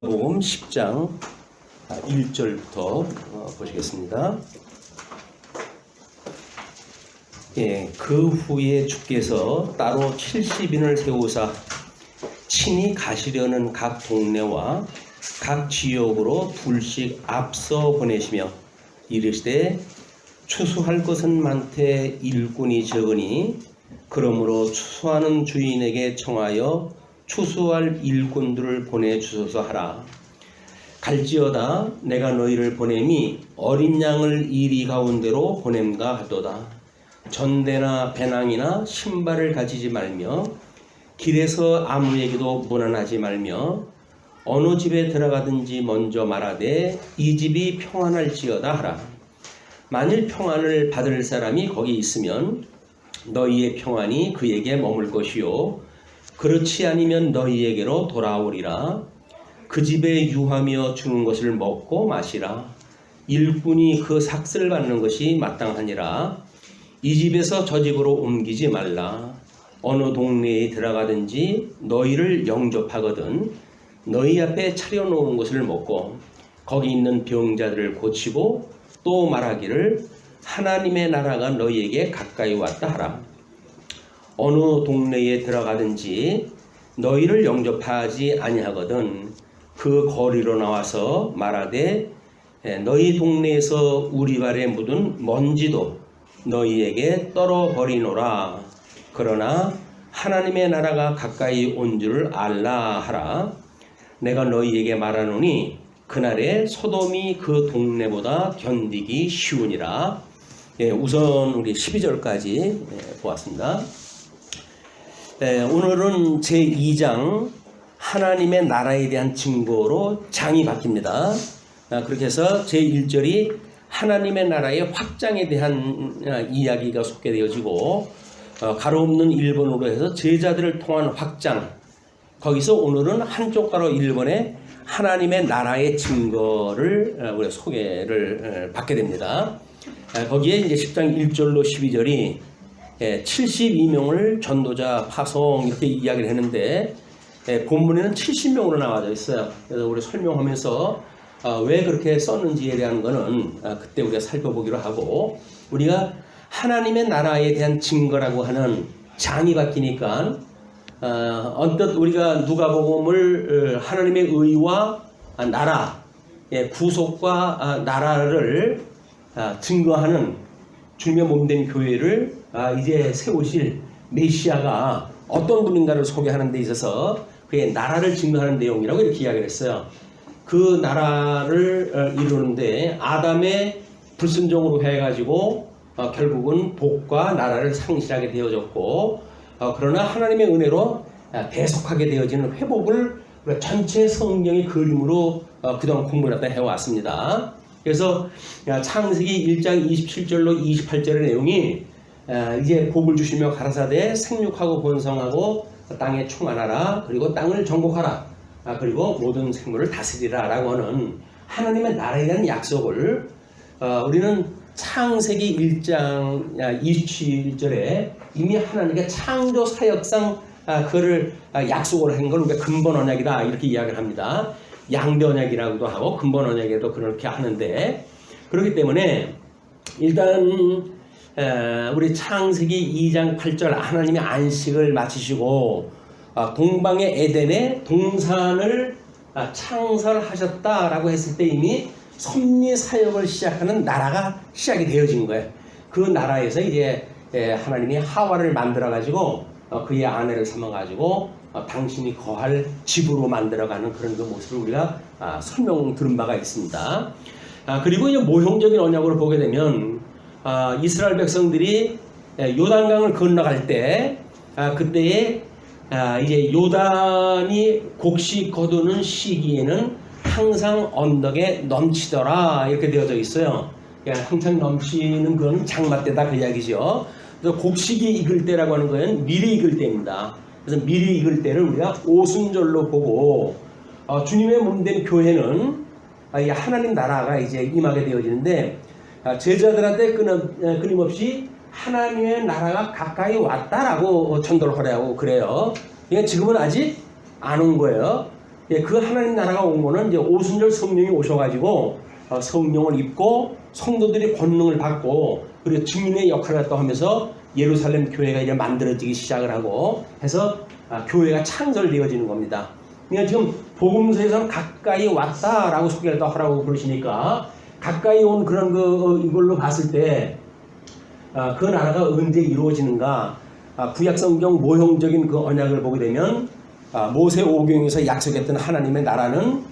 복음 10장 1절부터 보시겠습니다. 그 후에 주께서 따로 70인을 세우사 친히 가시려는 각 동네와 각 지역으로 둘씩 앞서 보내시며 이르시되 추수할 것은 많되 일꾼이 적으니 그러므로 추수하는 주인에게 청하여 추수할 일꾼들을 보내주소서 하라. 갈지어다 내가 너희를 보냄이 어린 양을 이리 가운데로 보냄가 하도다. 전대나 배낭이나 신발을 가지지 말며 길에서 아무에게도 문안하지 말며 어느 집에 들어가든지 먼저 말하되 이 집이 평안할지어다 하라. 만일 평안을 받을 사람이 거기 있으면 너희의 평안이 그에게 머물 것이요 그렇지 아니면 너희에게로 돌아오리라. 그 집에 유하며 주는 것을 먹고 마시라. 일꾼이 그 삭슬 받는 것이 마땅하니라. 이 집에서 저 집으로 옮기지 말라. 어느 동네에 들어가든지 너희를 영접하거든 너희 앞에 차려놓은 것을 먹고 거기 있는 병자들을 고치고 또 말하기를 하나님의 나라가 너희에게 가까이 왔다 하라. 어느 동네에 들어가든지 너희를 영접하지 아니하거든 그 거리로 나와서 말하되 너희 동네에서 우리 발에 묻은 먼지도 너희에게 떨어버리노라. 그러나 하나님의 나라가 가까이 온 줄 알라 하라. 내가 너희에게 말하노니 그날에 소돔이 그 동네보다 견디기 쉬우니라. 우선 우리 12절까지 보았습니다. 오늘은 제2장 하나님의 나라에 대한 증거로 장이 바뀝니다. 그렇게 해서 제1절이 하나님의 나라의 확장에 대한 이야기가 소개되어지고 가로 없는 1번으로 해서 제자들을 통한 확장, 거기서 오늘은 한쪽 가로 1번에 하나님의 나라의 증거를 우리가 소개를 받게 됩니다. 거기에 이제 10장 1절로 12절이 72명을 전도자 파송 이렇게 이야기를 했는데 본문에는 70명으로 나와져 있어요. 그래서 우리 설명하면서 왜 그렇게 썼는지에 대한 거는 그때 우리가 살펴보기로 하고, 우리가 하나님의 나라에 대한 증거라고 하는 장이 바뀌니까 언뜻 우리가 누가복음을 하나님의 의와 나라, 구속과 나라를 증거하는 주님의 몸된 교회를 이제 세우실 메시아가 어떤 분인가를 소개하는 데 있어서 그의 나라를 증거하는 내용이라고 이렇게 이야기를 했어요. 그 나라를 이루는데 아담의 불순종으로 해가지고 결국은 복과 나라를 상실하게 되어졌고, 그러나 하나님의 은혜로 대속하게 되어지는 회복을 전체 성경의 그림으로 그동안 공부를 해왔습니다. 그래서 창세기 1장 27절로 28절의 내용이 이제 복을 주시며 가라사대 생육하고 번성하고 땅에 충만하라. 그리고 땅을 정복하라. 그리고 모든 생물을 다스리라 라고 하는 하나님의 나라에 대한 약속을 우리는 창세기 1장 27절에 이미 하나님의 창조 사역상 그를 약속을 한 걸 우리가 근본 언약이다 이렇게 이야기를 합니다. 양대 언약이라고도 하고 근본 언약에도 그렇게 하는데, 그렇기 때문에 일단 우리 창세기 2장 8절 하나님의 안식을 마치시고 동방의 에덴에 동산을 창설하셨다라고 했을 때 이미 섭리 사역을 시작하는 나라가 시작이 되어진 거예요. 그 나라에서 이제 하나님이 하와를 만들어 가지고 그의 아내를 삼아 가지고 당신이 거할 집으로 만들어가는 그런 그 모습을 우리가 설명 들은 바가 있습니다. 그리고 이제 모형적인 언약으로 보게 되면 이스라엘 백성들이 요단강을 건너갈 때 그때에 이제 요단이 곡식 거두는 시기에는 항상 언덕에 넘치더라 이렇게 되어져 있어요. 항상 넘치는 건 장마 때다 그 이야기죠. 그래서 곡식이 익을 때라고 하는 건 미리 익을 때입니다. 그래서 미리 익을 때를 우리가 오순절로 보고 주님의 몸된 교회는 하나님 나라가 이제 임하게 되어지는데 제자들한테 끊임없이 하나님의 나라가 가까이 왔다라고 전도를 하라고 그래요. 그러니까 지금은 아직 안 온 거예요. 예, 그 하나님 나라가 온 거는 이제 오순절 성령이 오셔가지고 성령을 입고 성도들이 권능을 받고 그리고 증인의 역할을 했다고 하면서 예루살렘 교회가 이제 만들어지기 시작을 하고 해서 교회가 창설되어지는 겁니다. 그러니까 지금 복음서에서는 가까이 왔다라고 소개를 하라고 그러시니까 가까이 온 그런 이걸로 봤을 때 그 나라가 언제 이루어지는가? 구약성경 모형적인 그 언약을 보게 되면 모세 오경에서 약속했던 하나님의 나라는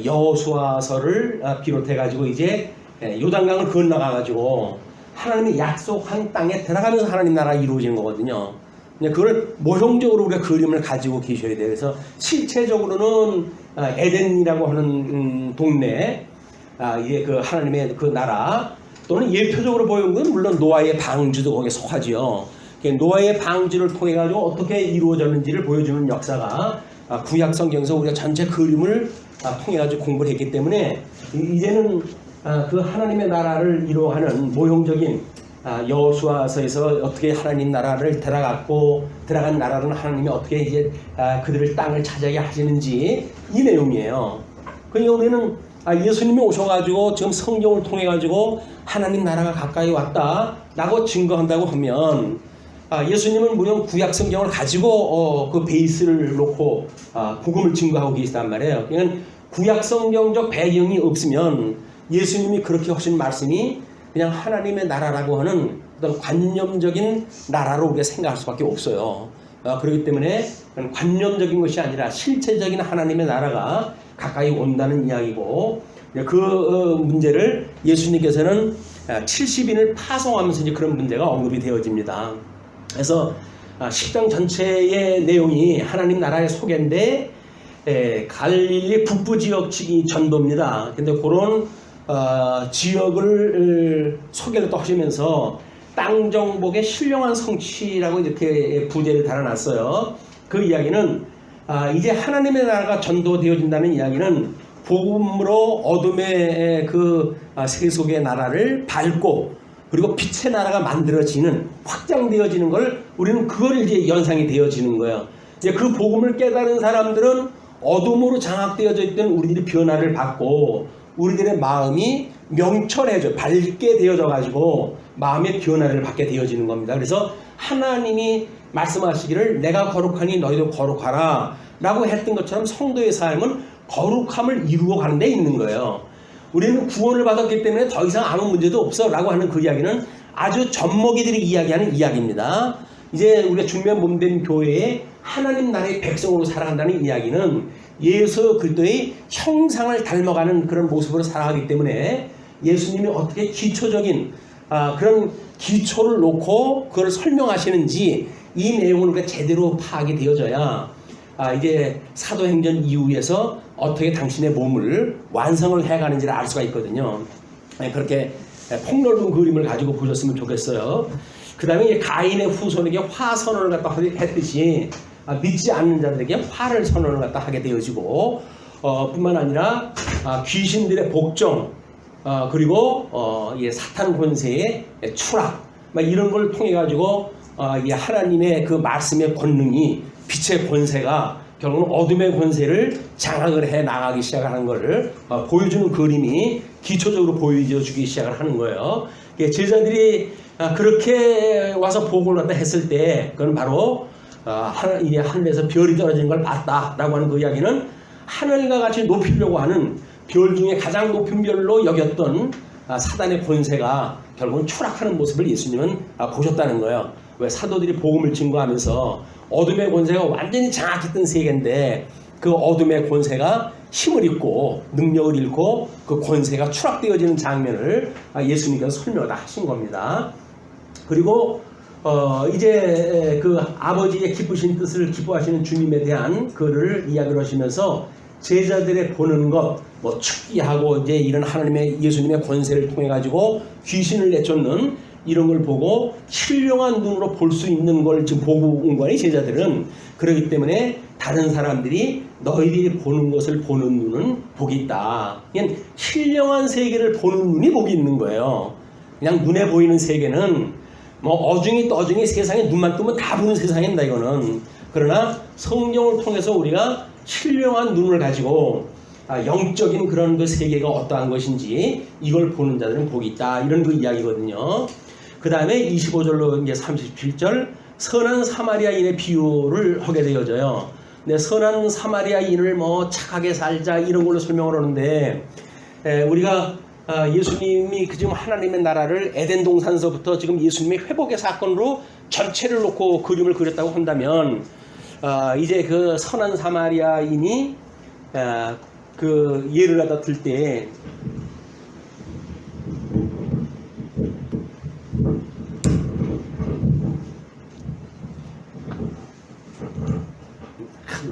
여호수아서를 비롯해 가지고 이제 요단강을 건너가 가지고 하나님이 약속한 땅에 들어가면서 하나님 나라가 이루어지는 거거든요. 그걸 모형적으로 우리가 그림을 가지고 계셔야 돼요. 그래서 실체적으로는 에덴이라고 하는 동네, 이게 그 하나님의 그 나라 또는 예표적으로 보이는 건 물론 노아의 방주도 거기에 속하지요. 노아의 방주를 통해 가지고 어떻게 이루어졌는지를 보여주는 역사가 구약 성경에서 우리가 전체 그림을 통해 가지고 공부를 했기 때문에 이제는 그 하나님의 나라를 이루어가는 모형적인 여호수아서에서 어떻게 하나님 나라를 들어간 나라는 하나님이 어떻게 이제 그들을 땅을 차지하게 하시는지 이 내용이에요. 그러니까 우리는 예수님이 오셔가지고 지금 성경을 통해 가지고 하나님 나라가 가까이 왔다라고 증거한다고 하면 예수님은 물론 구약 성경을 가지고 그 베이스를 놓고 복음을 증거하고 계시단 말이에요. 그러니까 구약 성경적 배경이 없으면 예수님이 그렇게 하신 말씀이 그냥 하나님의 나라라고 하는 어떤 관념적인 나라로 우리가 생각할 수밖에 없어요. 그렇기 때문에 관념적인 것이 아니라 실체적인 하나님의 나라가 가까이 온다는 이야기고 그 문제를 예수님께서는 70인을 파송하면서 이제 그런 문제가 언급이 되어집니다. 그래서 10장 전체의 내용이 하나님 나라의 소개인데 갈릴리 북부 지역 전도입니다. 근데 그런 지역을 소개를 또 하시면서 땅 정복의 신령한 성취라고 이렇게 부제를 달아놨어요. 그 이야기는 이제 하나님의 나라가 전도되어진다는 이야기는 복음으로 어둠의 그 세속의 나라를 밟고 그리고 빛의 나라가 만들어지는 확장되어지는 걸 우리는 그걸 이제 연상이 되어지는 거예요. 이제 그 복음을 깨달은 사람들은 어둠으로 장악되어져 있던 우리들이 변화를 받고 우리들의 마음이 명철해져 밝게 되어져 가지고 마음의 변화를 받게 되어지는 겁니다. 그래서 하나님이 말씀하시기를 내가 거룩하니 너희도 거룩하라 라고 했던 것처럼 성도의 삶은 거룩함을 이루어 가는 데 있는 거예요. 우리는 구원을 받았기 때문에 더 이상 아무 문제도 없어 라고 하는 그 이야기는 아주 젖먹이들이 이야기하는 이야기입니다. 이제 우리가 주님의 몸된 교회에 하나님 나라의 백성으로 살아간다는 이야기는 예수 그리스도의 형상을 닮아가는 그런 모습으로 살아가기 때문에 예수님이 어떻게 기초적인 그런 기초를 놓고 그걸 설명하시는지 이 내용을 우리가 제대로 파악이 되어져야 이제 사도행전 이후에서 어떻게 당신의 몸을 완성을 해가는지를 알 수가 있거든요. 그렇게 폭넓은 그림을 가지고 보셨으면 좋겠어요. 그 다음에 가인의 후손에게 화 선언을 갖다 했듯이 믿지 않는 자들에게 화를 선언을 갖다 하게 되어지고 뿐만 아니라 귀신들의 복종 그리고 사탄 권세의 추락 이런 걸 통해 가지고 하나님의 그 말씀의 권능이 빛의 권세가 결국은 어둠의 권세를 장악을 해 나가기 시작하는 것을 보여주는 그림이 기초적으로 보여주기 시작을 하는 거예요. 제자들이 그렇게 와서 보고를 갖다 했을 때 그건 바로 하늘에서 별이 떨어지는 걸 봤다라고 하는 그 이야기는 하늘과 같이 높이려고 하는 별 중에 가장 높은 별로 여겼던 사단의 권세가 결국은 추락하는 모습을 예수님은 보셨다는 거예요. 왜 사도들이 복음을 증거하면서 어둠의 권세가 완전히 장악했던 세계인데 그 어둠의 권세가 힘을 잃고 능력을 잃고 그 권세가 추락되어지는 장면을 예수님께서 설명을 하신 겁니다. 그리고 이제 그 아버지의 기쁘신 뜻을 기뻐하시는 주님에 대한 그를 이야기를 하시면서 제자들의 보는 것, 축기하고 이제 이런 하나님의 예수님의 권세를 통해 가지고 귀신을 내쫓는 이런 걸 보고 신령한 눈으로 볼 수 있는 걸 지금 보고 온 거니 제자들은. 그렇기 때문에 다른 사람들이 너희들이 보는 것을 보는 눈은 복이 있다. 그냥 신령한 세계를 보는 눈이 복이 있는 거예요. 그냥 눈에 보이는 세계는 어중이 떠중이 세상에 눈만 뜨면 다 보는 세상입니다. 이거는. 그러나 성경을 통해서 우리가 신령한 눈을 가지고 영적인 그런 그 세계가 어떠한 것인지 이걸 보는 자들은 복이 있다. 이런 그 이야기거든요. 그 다음에 25절로 이제 37절 선한 사마리아인의 비유를 하게 되어져요. 근데 선한 사마리아인을 뭐 착하게 살자 이런 걸로 설명을 하는데 우리가 예수님이 지금 하나님의 나라를 에덴 동산서부터 지금 예수님의 회복의 사건으로 전체를 놓고 그림을 그렸다고 한다면 이제 그 선한 사마리아인이 그 예를 갖다 들 때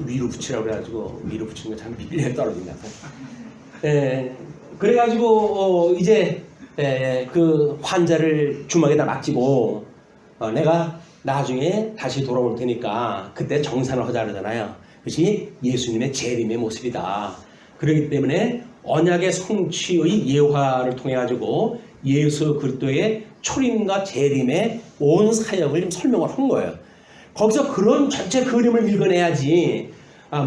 위로 붙이라고 그래가지고 위로 붙이는 거 참 비빌에 떨어진다. 그래가지고 이제 그 환자를 주먹에다 막지고 내가 나중에 다시 돌아올 테니까 그때 정산을 하자 그러잖아요. 그것이 예수님의 재림의 모습이다. 그렇기 때문에 언약의 성취의 예화를 통해 가지고 예수 그리스도의 초림과 재림의 온 사역을 좀 설명을 한 거예요. 거기서 그런 전체 그림을 읽어내야지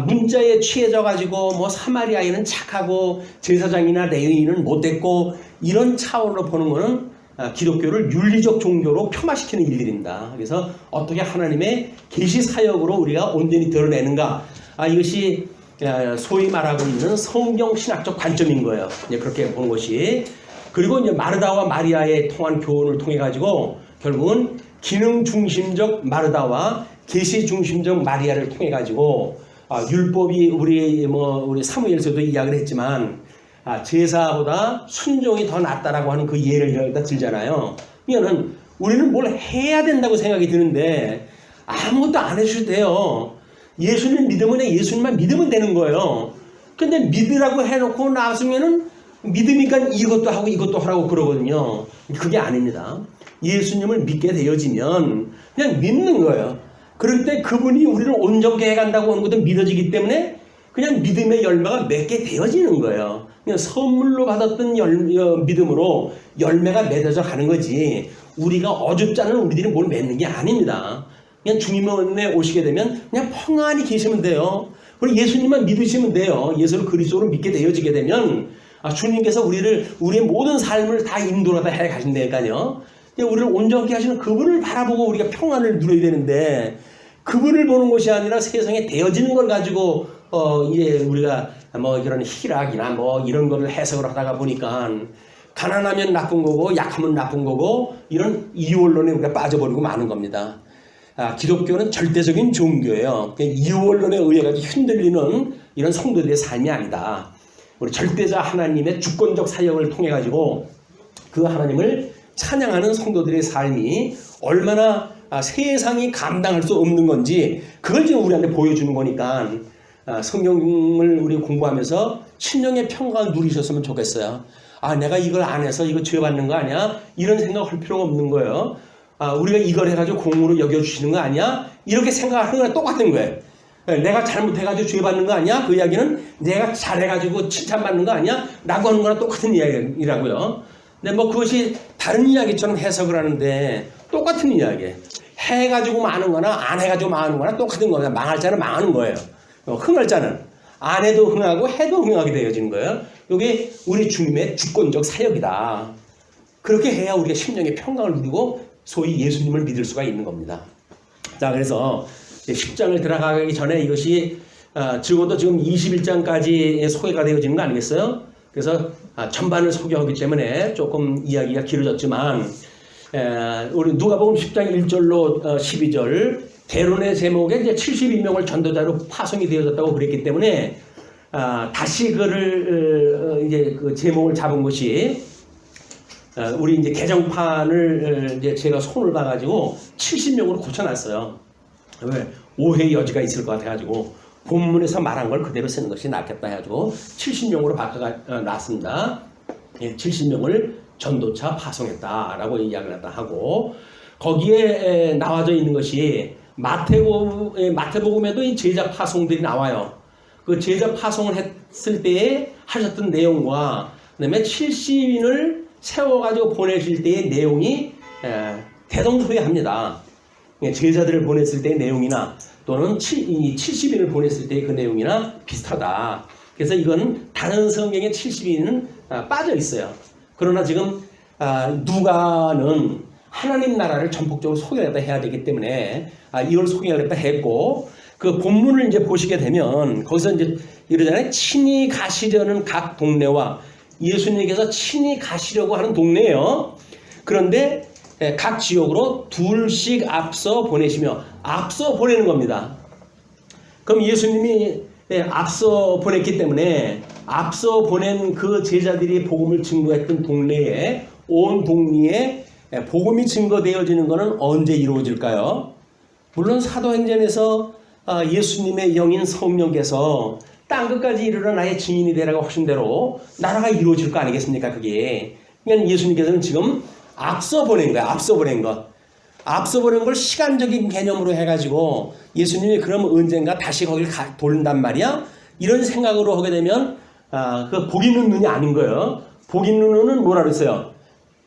문자에 취해져 가지고 뭐 사마리아인은 착하고 제사장이나 레위인은 못됐고 이런 차원으로 보는 거는 기독교를 윤리적 종교로 폄하시키는 일들입니다. 그래서 어떻게 하나님의 계시 사역으로 우리가 온전히 드러내는가 이것이 소위 말하고 있는 성경 신학적 관점인 거예요. 이제 그렇게 보는 것이. 그리고 이제 마르다와 마리아의 통한 교훈을 통해 가지고 결국은 기능 중심적 마르다와 계시 중심적 마리아를 통해 가지고 율법이 우리 사무엘서도 이야기를 했지만 제사보다 순종이 더 낫다라고 하는 그 예를 여기다 들잖아요. 그러면은 우리는 뭘 해야 된다고 생각이 드는데 아무것도 안 해주셔도 돼요. 예수님 믿으면 예수님만 믿으면 되는 거예요. 근데 믿으라고 해놓고 나중에는 믿으니까 이것도 하고 이것도 하라고 그러거든요. 그게 아닙니다. 예수님을 믿게 되어지면 그냥 믿는 거예요. 그럴 때 그분이 우리를 온전케 해간다고 하는 것도 믿어지기 때문에 그냥 믿음의 열매가 맺게 되어지는 거예요. 그냥 선물로 받았던 믿음으로 열매가 맺어져 가는 거지 우리가 어줍지 않은 우리들이 뭘 맺는 게 아닙니다. 그냥 주님의 오시게 되면 그냥 평안히 계시면 돼요. 그리고 예수님만 믿으시면 돼요. 예수를 그리스도로 믿게 되어지게 되면 주님께서 우리의 모든 삶을 다 인도하다 해 가신다니까요. 우리를 온전케 하시는 그분을 바라보고 우리가 평안을 누려야 되는데 그분을 보는 것이 아니라 세상에 되어지는 걸 가지고 이제 우리가 뭐 이런 희락이나 뭐 이런 거를 해석을 하다가 보니까 가난하면 나쁜 거고 약하면 나쁜 거고 이런 이원론에 우리가 빠져버리고 마는 겁니다. 기독교는 절대적인 종교예요. 이원론에 의해 가지고 흔들리는 이런 성도들의 삶이 아니다. 우리 절대자 하나님의 주권적 사역을 통해 가지고 그 하나님을 찬양하는 성도들의 삶이 얼마나 세상이 감당할 수 없는 건지 그걸 지금 우리한테 보여주는 거니까 성경을 우리 공부하면서 신령의 평강을 누리셨으면 좋겠어요. 내가 이걸 안 해서 이거 죄받는 거 아니야? 이런 생각할 필요가 없는 거예요. 우리가 이걸 해가지고 공으로 여겨주시는 거 아니야? 이렇게 생각하는 거랑 똑같은 거예요. 내가 잘못해가지고 죄받는 거 아니야? 그 이야기는 내가 잘해가지고 칭찬받는 거 아니야? 라고 하는 거랑 똑같은 이야기라고요. 근데 뭐 그것이 다른 이야기처럼 해석을 하는데 똑같은 이야기예요. 해가지고 마는 거나 안 해가지고 망하는 거나 똑같은 거예요. 망할 자는 망하는 거예요. 흥할 자는 안 해도 흥하고 해도 흥하게 되어지는 거예요. 이게 우리 주님의 주권적 사역이다. 그렇게 해야 우리가 심령의 평강을 누리고 소위 예수님을 믿을 수가 있는 겁니다. 자, 그래서 10장을 들어가기 전에 이것이 적어도 지금 21장까지 소개가 되어지는 거 아니겠어요? 그래서 전반을 소개하기 때문에 조금 이야기가 길어졌지만 우리 누가복음 10장 1절로 12절 대론의 제목에 이제 72명을 전도자로 파송이 되어졌다고 그랬기 때문에 다시 그를 이제 그 제목을 잡은 것이 우리 이제 개정판을 이제 제가 손을 봐가지고 70명으로 고쳐놨어요. 왜? 오해의 여지가 있을 것 같아가지고 본문에서 말한 걸 그대로 쓰는 것이 낫겠다 해가지고 70명으로 바꿔놨습니다. 70명을 전도차 파송했다라고 이야기를 하고 거기에 나와져 있는 것이 마태복음에도 이 제자 파송들이 나와요. 그 제자 파송을 했을 때에 하셨던 내용과 그다음에 70인을 세워가지고 보내실 때의 내용이 대동소이합니다. 제자들을 보냈을 때의 내용이나 또는 70인을 보냈을 때의 그 내용이나 비슷하다. 그래서 이건 다른 성경의 70인은 빠져 있어요. 그러나 지금 누가는 하나님 나라를 전폭적으로 소개하다 해야 되기 때문에 이걸 소개하겠다 했고, 그 본문을 이제 보시게 되면 거기서 이제 이러잖아요. 친히 가시려는 각 동네와, 예수님께서 친히 가시려고 하는 동네예요. 그런데 각 지역으로 둘씩 앞서 보내시며, 앞서 보내는 겁니다. 그럼 예수님이 앞서 보냈기 때문에 앞서 보낸 그 제자들이 복음을 증거했던 동네에, 온 동리에 복음이 증거되어지는 것은 언제 이루어질까요? 물론 사도행전에서 예수님의 영인 성령께서 땅끝까지 이르러 나의 증인이 되라고 하신 대로 나라가 이루어질 거 아니겠습니까? 그게. 그러니까 예수님께서는 지금 앞서 보낸 거야. 앞서 보낸 것. 앞서 보낸 걸 시간적인 개념으로 해가지고 예수님이 그럼 언젠가 다시 거기를 돌린단 말이야? 이런 생각으로 하게 되면 그 복 있는 눈이 아닌 거예요. 복 있는 눈은 뭐라 그랬어요?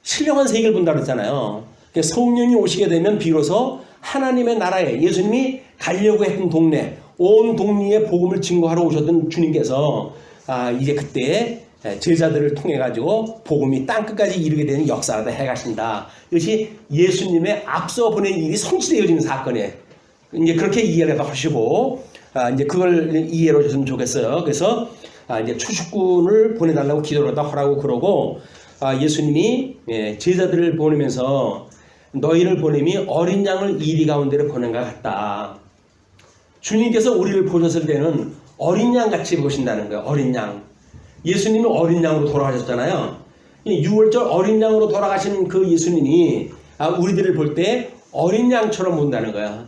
신령한 세계를 본다고 그랬잖아요. 그러니까 성령이 오시게 되면 비로소 하나님의 나라에, 예수님이 가려고 했던 동네, 온 동리에 복음을 증거하러 오셨던 주님께서 이제 그때 제자들을 통해 가지고 복음이 땅끝까지 이르게 되는 역사를 해가신다. 이것이 예수님의 앞서 보낸 일이 성취되어지는 사건이에요. 이제 그렇게 이해를 하시고 이제 그걸 이해로 줬으면 좋겠어요. 그래서 이제 추수꾼을 보내달라고 기도를 하라고 그러고, 예수님이 제자들을 보내면서 너희를 보냄이 어린 양을 이리 가운데로 보낸 것 같다. 주님께서 우리를 보셨을 때는 어린 양 같이 보신다는 거예요. 어린 양. 예수님이 어린 양으로 돌아가셨잖아요. 6월절 어린 양으로 돌아가신 그 예수님이 우리들을 볼 때 어린 양처럼 본다는 거야.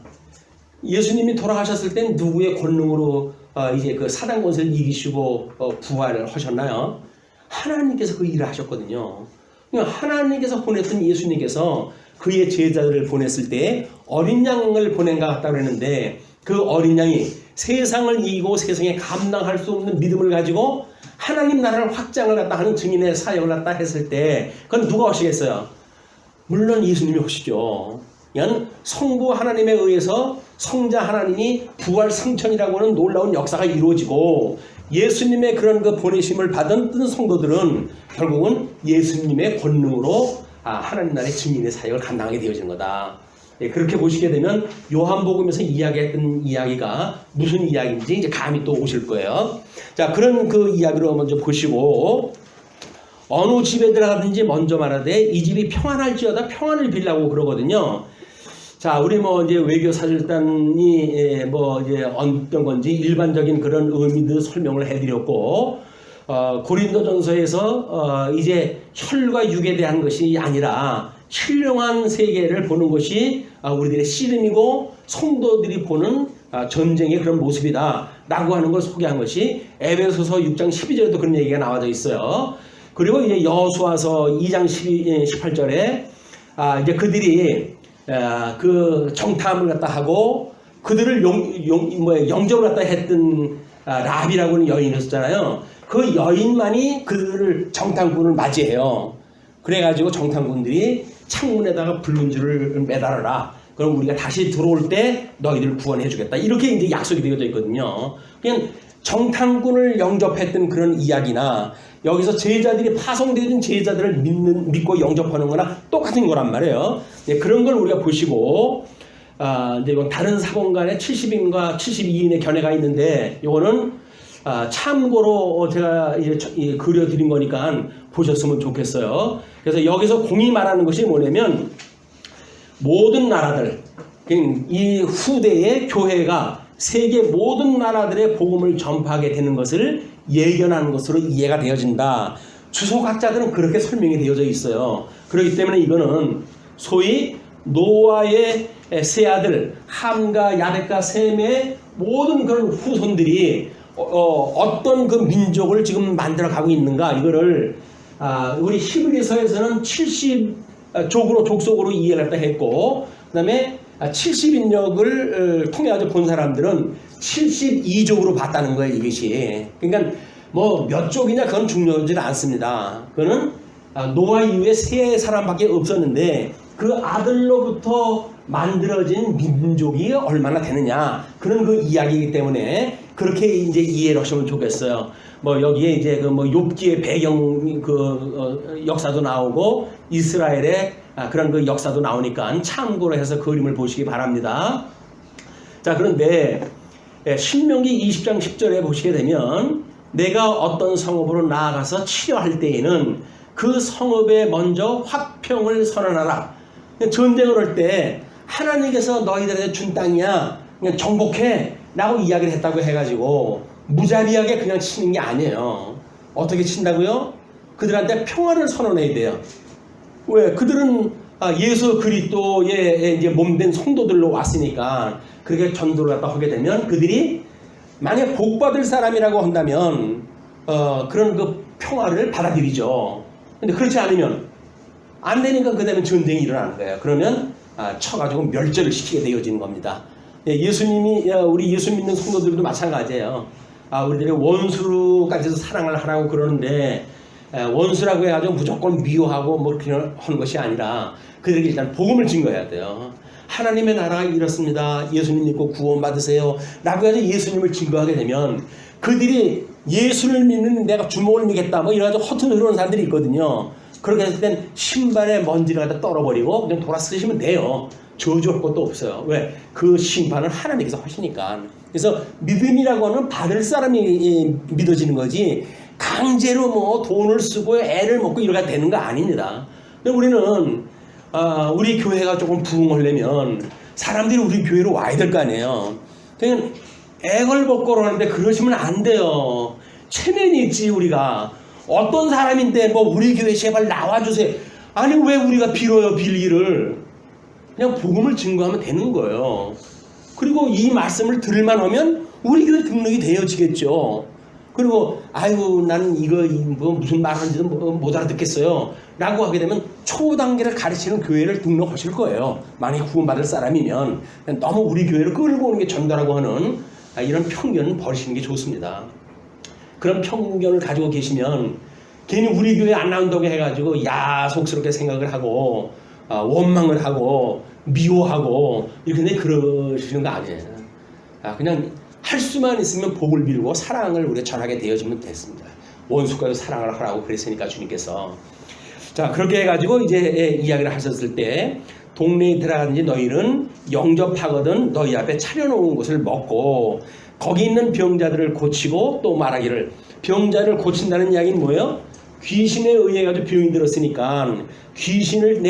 예수님이 돌아가셨을 땐 누구의 권능으로 이제 그 사단 권세를 이기시고 부활을 하셨나요? 하나님께서 그 일을 하셨거든요. 하나님께서 보냈던 예수님께서 그의 제자들을 보냈을 때 어린 양을 보낸 것 같다고 했는데, 그 어린 양이 세상을 이기고 세상에 감당할 수 없는 믿음을 가지고 하나님 나라를 확장을 갖다 하는 증인의 사역을 갖다 했을 때 그건 누가 하시겠어요? 물론 예수님이 하시죠. 이건 성부 하나님에 의해서 성자 하나님이 부활 승천이라고 하는 놀라운 역사가 이루어지고, 예수님의 그런 그 보내심을 받은 성도들은 결국은 예수님의 권능으로 하나님 나라의 증인의 사역을 감당하게 되어지는 거다. 그렇게 보시게 되면 요한복음에서 이야기했던 이야기가 무슨 이야기인지 이제 감이 또 오실 거예요. 자, 그런 그 이야기로 먼저 보시고, 어느 집에 들어가든지 먼저 말하되 이 집이 평안할지어다 평안을 빌라고 그러거든요. 자, 우리 뭐 이제 외교 사절단이 뭐 이제 어떤 건지 일반적인 그런 의미도 설명을 해드렸고, 고린도전서에서 이제 혈과 육에 대한 것이 아니라 신령한 세계를 보는 것이 우리들의 씨름이고 성도들이 보는 전쟁의 그런 모습이다 라고 하는 걸 소개한 것이 에베소서 6장 12절에도 그런 얘기가 나와져 있어요. 그리고 이제 여호수아서 2장 18절에 이제 그들이 그 정탐을 갖다 하고 그들을 영접을 갖다 했던 라비라고 하는 여인이 있었잖아요. 그 여인만이 그들을 정탐꾼을 맞이해요. 그래가지고 정탐꾼들이 창문에다가 불문줄을 매달아라. 그럼 우리가 다시 들어올 때 너희들을 구원해 주겠다. 이렇게 이제 약속이 되어져 있거든요. 그냥 정탐꾼을 영접했던 그런 이야기나 여기서 제자들이 파송되어진 제자들을 믿고 영접하는 거나 똑같은 거란 말이에요. 네, 그런 걸 우리가 보시고, 이제 다른 사본간에 70인과 72인의 견해가 있는데, 이거는 참고로 제가 이제 그려드린 거니까 보셨으면 좋겠어요. 그래서 여기서 공이 말하는 것이 뭐냐면, 모든 나라들, 이 후대의 교회가 세계 모든 나라들의 복음을 전파하게 되는 것을 예견하는 것으로 이해가 되어진다. 주석학자들은 그렇게 설명이 되어져 있어요. 그렇기 때문에 이거는 소위 노아의 세 아들 함과 야벳과 셈의 모든 그런 후손들이 어떤 그 민족을 지금 만들어가고 있는가, 이거를 우리 히브리서에서는 70족으로 족속으로 이해를 했고, 그 다음에 70인역을 통해 가지고 본 사람들은 72족으로 봤다는 거예요, 이것이. 그러니까 뭐 몇 족이냐 그건 중요하지 않습니다. 그거는 노아 이후에 세 사람밖에 없었는데 그 아들로부터 만들어진 민족이 얼마나 되느냐 그런 그 이야기이기 때문에 그렇게 이제 이해를 하시면 좋겠어요. 뭐 여기에 이제 그 뭐 욥기의 배경 역사도 나오고 이스라엘의 그런 그 역사도 나오니까 참고로 해서 그림을 보시기 바랍니다. 자, 그런데 신명기 20장 10절에 보시게 되면 내가 어떤 성읍으로 나아가서 치려할 때에는 그 성읍에 먼저 화평을 선언하라. 전쟁을 할 때 하나님께서 너희들한테 준 땅이야 그냥 정복해 라고 이야기를 했다고 해가지고 무자비하게 그냥 치는 게 아니에요. 어떻게 친다고요? 그들한테 평화를 선언해야 돼요. 왜? 그들은 예수 그리스도의 이제 몸된 성도들로 왔으니까 그렇게 전도를 갖다 하게 되면 그들이 만약 복 받을 사람이라고 한다면 그런 그 평화를 받아들이죠. 근데 그렇지 않으면 안 되니까 그다음에 전쟁이 일어나는 거예요. 그러면 쳐가지고 멸절을 시키게 되어지는 겁니다. 예수님이 우리 예수 믿는 성도들도 마찬가지예요. 우리들이 원수까지도 사랑을 하라고 그러는데 원수라고 해가지고 무조건 미워하고 뭐 그런 하는 것이 아니라 그들에게 일단 복음을 증거해야 돼요. 하나님의 나라가 이렇습니다. 예수님 믿고 구원 받으세요. 라고 해서 예수님을 증거하게 되면 그들이 예수를 믿는 내가 주목을 믿겠다 뭐 이래가지고 허튼 흐르는 사람들이 있거든요. 그렇게 했을 땐 신발에 먼지를 갖다 떨어버리고 그냥 돌아 쓰시면 돼요. 저주할 것도 없어요. 왜? 그 심판은 하나님께서 하시니까. 그래서 믿음이라고 하는 받을 사람이 믿어지는 거지 강제로 뭐 돈을 쓰고 애를 먹고 이러가 되는 거 아닙니다. 근데 우리는 우리 교회가 조금 부흥하려면 사람들이 우리 교회로 와야 될 거 아니에요. 그냥 애걸복걸 하는데 그러시면 안 돼요. 체면이 있지. 우리가 어떤 사람인데 뭐 우리 교회 제발 나와주세요. 아니 왜 우리가 빌어요 빌기를. 그냥 복음을 증거하면 되는 거예요. 그리고 이 말씀을 들을만 하면 우리 교회 등록이 되어지겠죠. 그리고 아이고 나는 이거 뭐 무슨 말하는지도 못 알아듣겠어요 라고 하게 되면 초단계를 가르치는 교회를 등록하실 거예요. 만약에 구원받을 사람이면 너무 우리 교회를 끌고 오는 게 전도라고 하는 이런 편견은 버리시는 게 좋습니다. 그런 편견을 가지고 계시면 괜히 우리 교회 안 나온다고 해가지고 야속스럽게 생각을 하고 원망을 하고 미워하고 이렇게 그러시는 거 아니에요. 그냥 할 수만 있으면 복을 빌고 사랑을 우리가 전하게 되어지면 됐습니다. 원수까지 사랑을 하라고 그랬으니까 주님께서. 자, 그렇게 해가지고 이제 이야기를 하셨을 때 동네에 들어가든지 너희는 영접하거든 너희 앞에 차려놓은 것을 먹고 거기 있는 병자들을 고치고 또 말하기를. 병자를 고친다는 이야기는 뭐예요? 귀신에 의해 가지고 병이 들었으니까 귀신을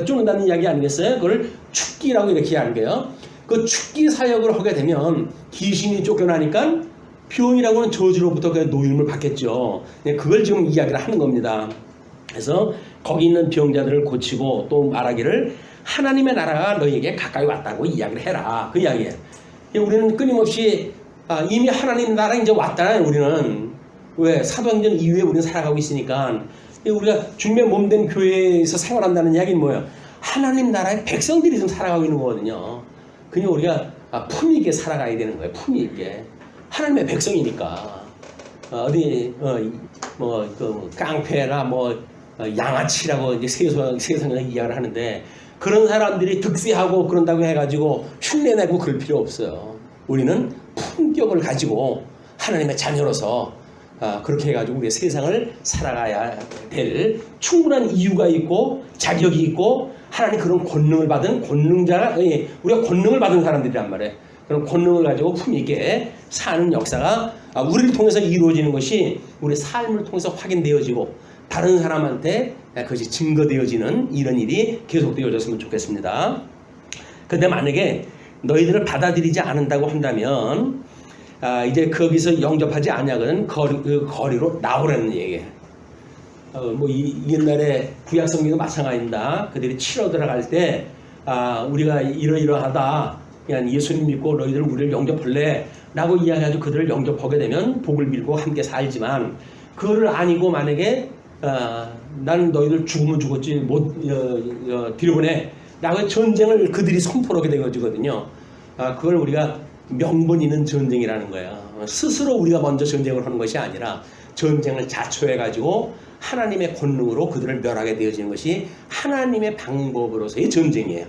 쫓는다는 이야기 아니겠어요? 그걸 축기라고 이렇게 하는 거예요. 그 축기 사역을 하게 되면 귀신이 쫓겨나니까 병이라고 하는 저주로부터 그 노임을 받겠죠. 그걸 지금 이야기를 하는 겁니다. 그래서 거기 있는 병자들을 고치고 또 말하기를 하나님의 나라가 너희에게 가까이 왔다고 이야기를 해라. 그 이야기예요. 우리는 끊임없이 이미 하나님 나라 이제 왔잖아요. 우리는 왜 사도행전 이후에 우리는 살아가고 있으니까 우리가 주님의 몸된 교회에서 생활한다는 이야기는 뭐예요? 하나님 나라의 백성들이 지금 살아가고 있는 거거든요. 그냥 우리가 품위 있게 살아가야 되는 거예요. 품위 있게. 하나님의 백성이니까 어디 뭐 깡패나 뭐 양아치라고 이제 세상에 이야기를 하는데 그런 사람들이 득세하고 그런다고 해가지고 흉내내고 그럴 필요 없어요. 우리는 품격을 가지고 하나님의 자녀로서 그렇게 해가지고 우리 세상을 살아가야 될 충분한 이유가 있고 자격이 있고 하나님 그런 권능을 받은 권능자가 우리가 권능을 받은 사람들이란 말이에요. 그런 권능을 가지고 품위 있게 사는 역사가 우리를 통해서 이루어지는 것이 우리 삶을 통해서 확인되어지고 다른 사람한테 그것이 증거되어지는 이런 일이 계속되어졌으면 좋겠습니다. 그런데 만약에 너희들을 받아들이지 않는다고 한다면 이제 거기서 영접하지 않냐고는 거리로 나오라는 얘기예요. 뭐 옛날에 구약 성경도 마찬가지입니다. 그들이 치러 들어갈 때 우리가 이러이러하다. 그냥 예수님 믿고 너희들 우리를 영접할래? 라고 이야기해가지고 그들을 영접하게 되면 복을 빌고 함께 살지만 그거를 아니고 만약에 나는 너희들 죽으면 죽었지 못 들여보내 라고 전쟁을 그들이 선포하게 되거든요. 그걸 우리가 명분 있는 전쟁이라는 거예요. 스스로 우리가 먼저 전쟁을 하는 것이 아니라 전쟁을 자초해가지고 하나님의 권능으로 그들을 멸하게 되어지는 것이 하나님의 방법으로서의 전쟁이에요.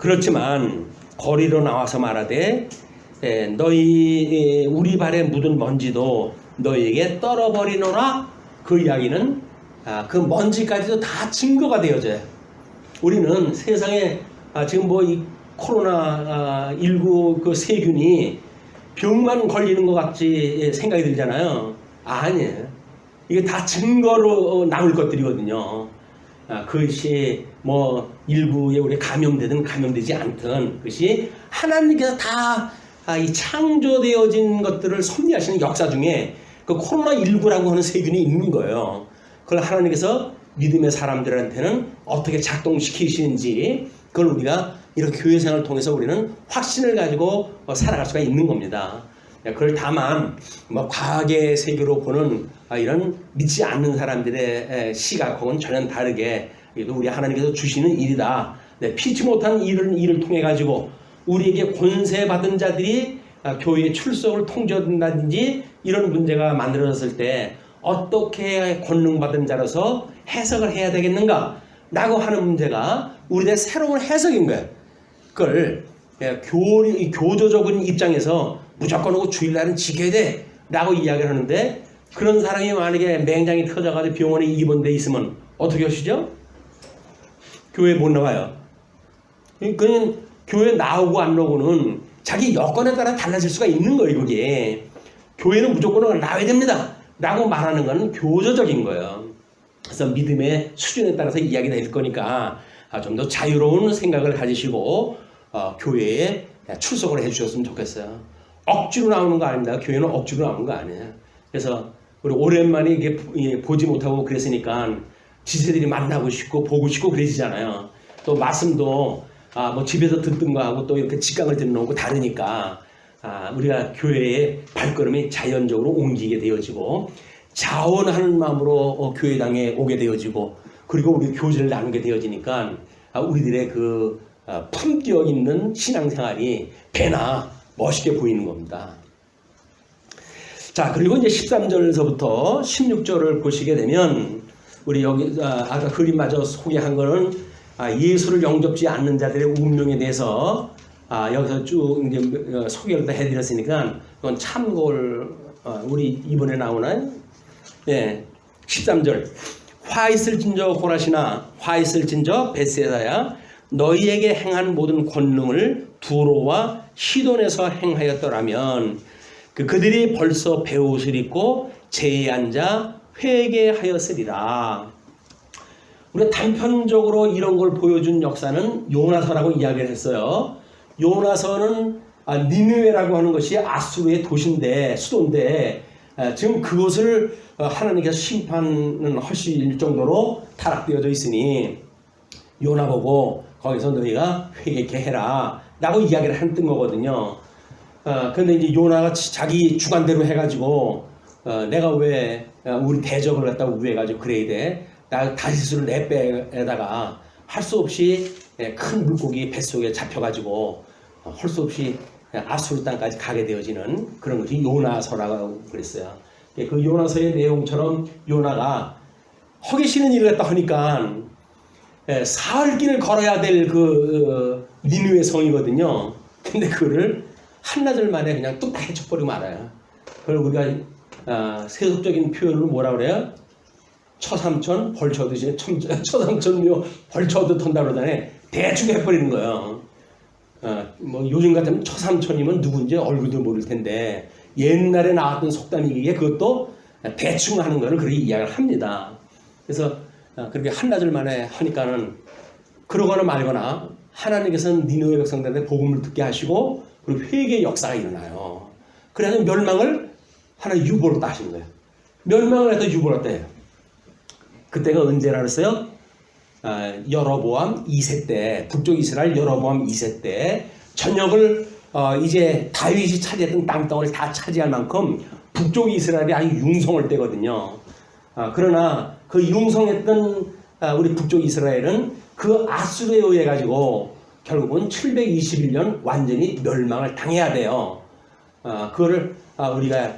그렇지만 거리로 나와서 말하되 너희 우리 발에 묻은 먼지도 너희에게 떨어버리노라. 그 이야기는 그 먼지까지도 다 증거가 되어져요. 우리는 세상에 지금 뭐 이 코로나19 그 세균이 병만 걸리는 것 같이 생각이 들잖아요. 아니에요. 이게 다 증거로 남을 것들이거든요. 그것이 뭐 일부에 우리 감염되든 감염되지 않든 그것이 하나님께서 다 이 창조되어진 것들을 섭리하시는 역사 중에 그 코로나19라고 하는 세균이 있는 거예요. 그걸 하나님께서 믿음의 사람들한테는 어떻게 작동시키시는지 그걸 우리가 이런 교회 생활을 통해서 우리는 확신을 가지고 살아갈 수가 있는 겁니다. 그걸 다만 뭐 과학의 세계로 보는 이런 믿지 않는 사람들의 시각하고는 전혀 다르게 이도 우리 하나님께서 주시는 일이다. 피치 못한 일을 통해 가지고 우리에게 권세 받은 자들이 교회의 출석을 통제한다든지 이런 문제가 만들어졌을 때 어떻게 권능 받은 자로서 해석을 해야 되겠는가 라고 하는 문제가 우리의 새로운 해석인 거예요. 그걸 교조적인 입장에서 무조건 오고 주일날은 지켜야 돼 라고 이야기를 하는데 그런 사람이 만약에 맹장이 터져가지고 병원에 입원돼 있으면 어떻게 하시죠? 교회 못 나가요. 그냥 교회 나오고 안 나오고는 자기 여건에 따라 달라질 수가 있는 거예요. 그게 교회는 무조건 나와야 됩니다 라고 말하는 건 교조적인 거예요. 그래서 믿음의 수준에 따라서 이야기가 될 거니까 좀 더 자유로운 생각을 가지시고 교회에 출석을 해주셨으면 좋겠어요. 억지로 나오는 거 아닙니다. 교회는 억지로 나오는 거 아니에요. 그래서 우리 오랜만에 이게 보지 못하고 그랬으니까 지체들이 만나고 싶고 보고 싶고 그러시잖아요. 또 말씀도 뭐 집에서 듣던 거하고 또 이렇게 직강을 듣는 거하고 다르니까 우리가 교회의 발걸음이 자연적으로 옮기게 되어지고 자원하는 마음으로 교회당에 오게 되어지고 그리고 우리 교제를 나누게 되어지니까 우리들의 그 품격 있는 신앙생활이 배나 멋있게 보이는 겁니다. 자, 그리고 이제 13절에서부터 16절을 보시게 되면 우리 여기 아까 그림마저 소개한 거는 예수를 영접지 않는 자들의 운명에 대해서 여기서 쭉 이제 소개를 다 해드렸으니까 그건 참고를 우리 이번에 나오나요? 네, 13절 화 있을진저 고라시나 화 있을진저 벳세다야 너희에게 행한 모든 권능을 두로와 시돈에서 행하였더라면 그들이 벌써 베옷을 입고 제에 앉아 회개하였으리라. 우리가 단편적으로 이런 걸 보여준 역사는 요나서라고 이야기를 했어요. 요나서는 니느웨라고 하는 것이 아수르의 도시인데 수도인데 지금 그것을 하나님께서 심판을 하실 정도로 타락되어져 있으니 요나 보고 거기서 너희가 회개케 해라 라고 이야기를 했던 거거든요. 그런데 이제 요나가 자기 주관대로 해가지고 내가 왜 우리 대적을 갖다 우회해가지고 그래야 돼. 나 다시스를 내 배에다가 할 수 없이 큰 물고기 뱃속에 잡혀가지고 할 수 없이 아수르 땅까지 가게 되어지는 그런 것이 요나서라고 그랬어요. 그 요나서의 내용처럼 요나가 하기 싫은 일을 갖다 하니까 사흘길을 걸어야 될 그 니느웨 성이거든요. 근데 그거를 한나절 만에 그냥 뚝 해쳐버리고 말아요. 그걸 우리가 세속적인 표현으로 뭐라 그래요? 처삼천 벌쳐듯이 처삼천묘 벌쳐듯 한다 그러잖아요. 대충 해버리는 거예요. 뭐 요즘 같으면 처삼천이면 누군지 얼굴도 모를 텐데 옛날에 나왔던 속담이기에 그것도 대충 하는 거를 그렇게 이야기를 합니다. 그래서 그렇게 한나절 만에 하니까는 그러거나 말거나 하나님께서는 니느웨 백성들한테 복음을 듣게 하시고 그리고 회개의 역사가 일어나요. 그래서 멸망을 하나 유보로 따신 거예요. 멸망을 해서 유보로 따요. 그때가 언제라 그랬어요? 여로보암 2세 때, 북쪽 이스라엘 여로보암 2세 때 전역을 이제 다윗이 차지했던 땅덩어리를 다 차지할 만큼 북쪽 이스라엘이 아주 융성할 때거든요. 그러나 그 융성했던 우리 북쪽 이스라엘은 그 아수르에 의해 가지고 결국은 721년 완전히 멸망을 당해야 돼요. 그거를 우리가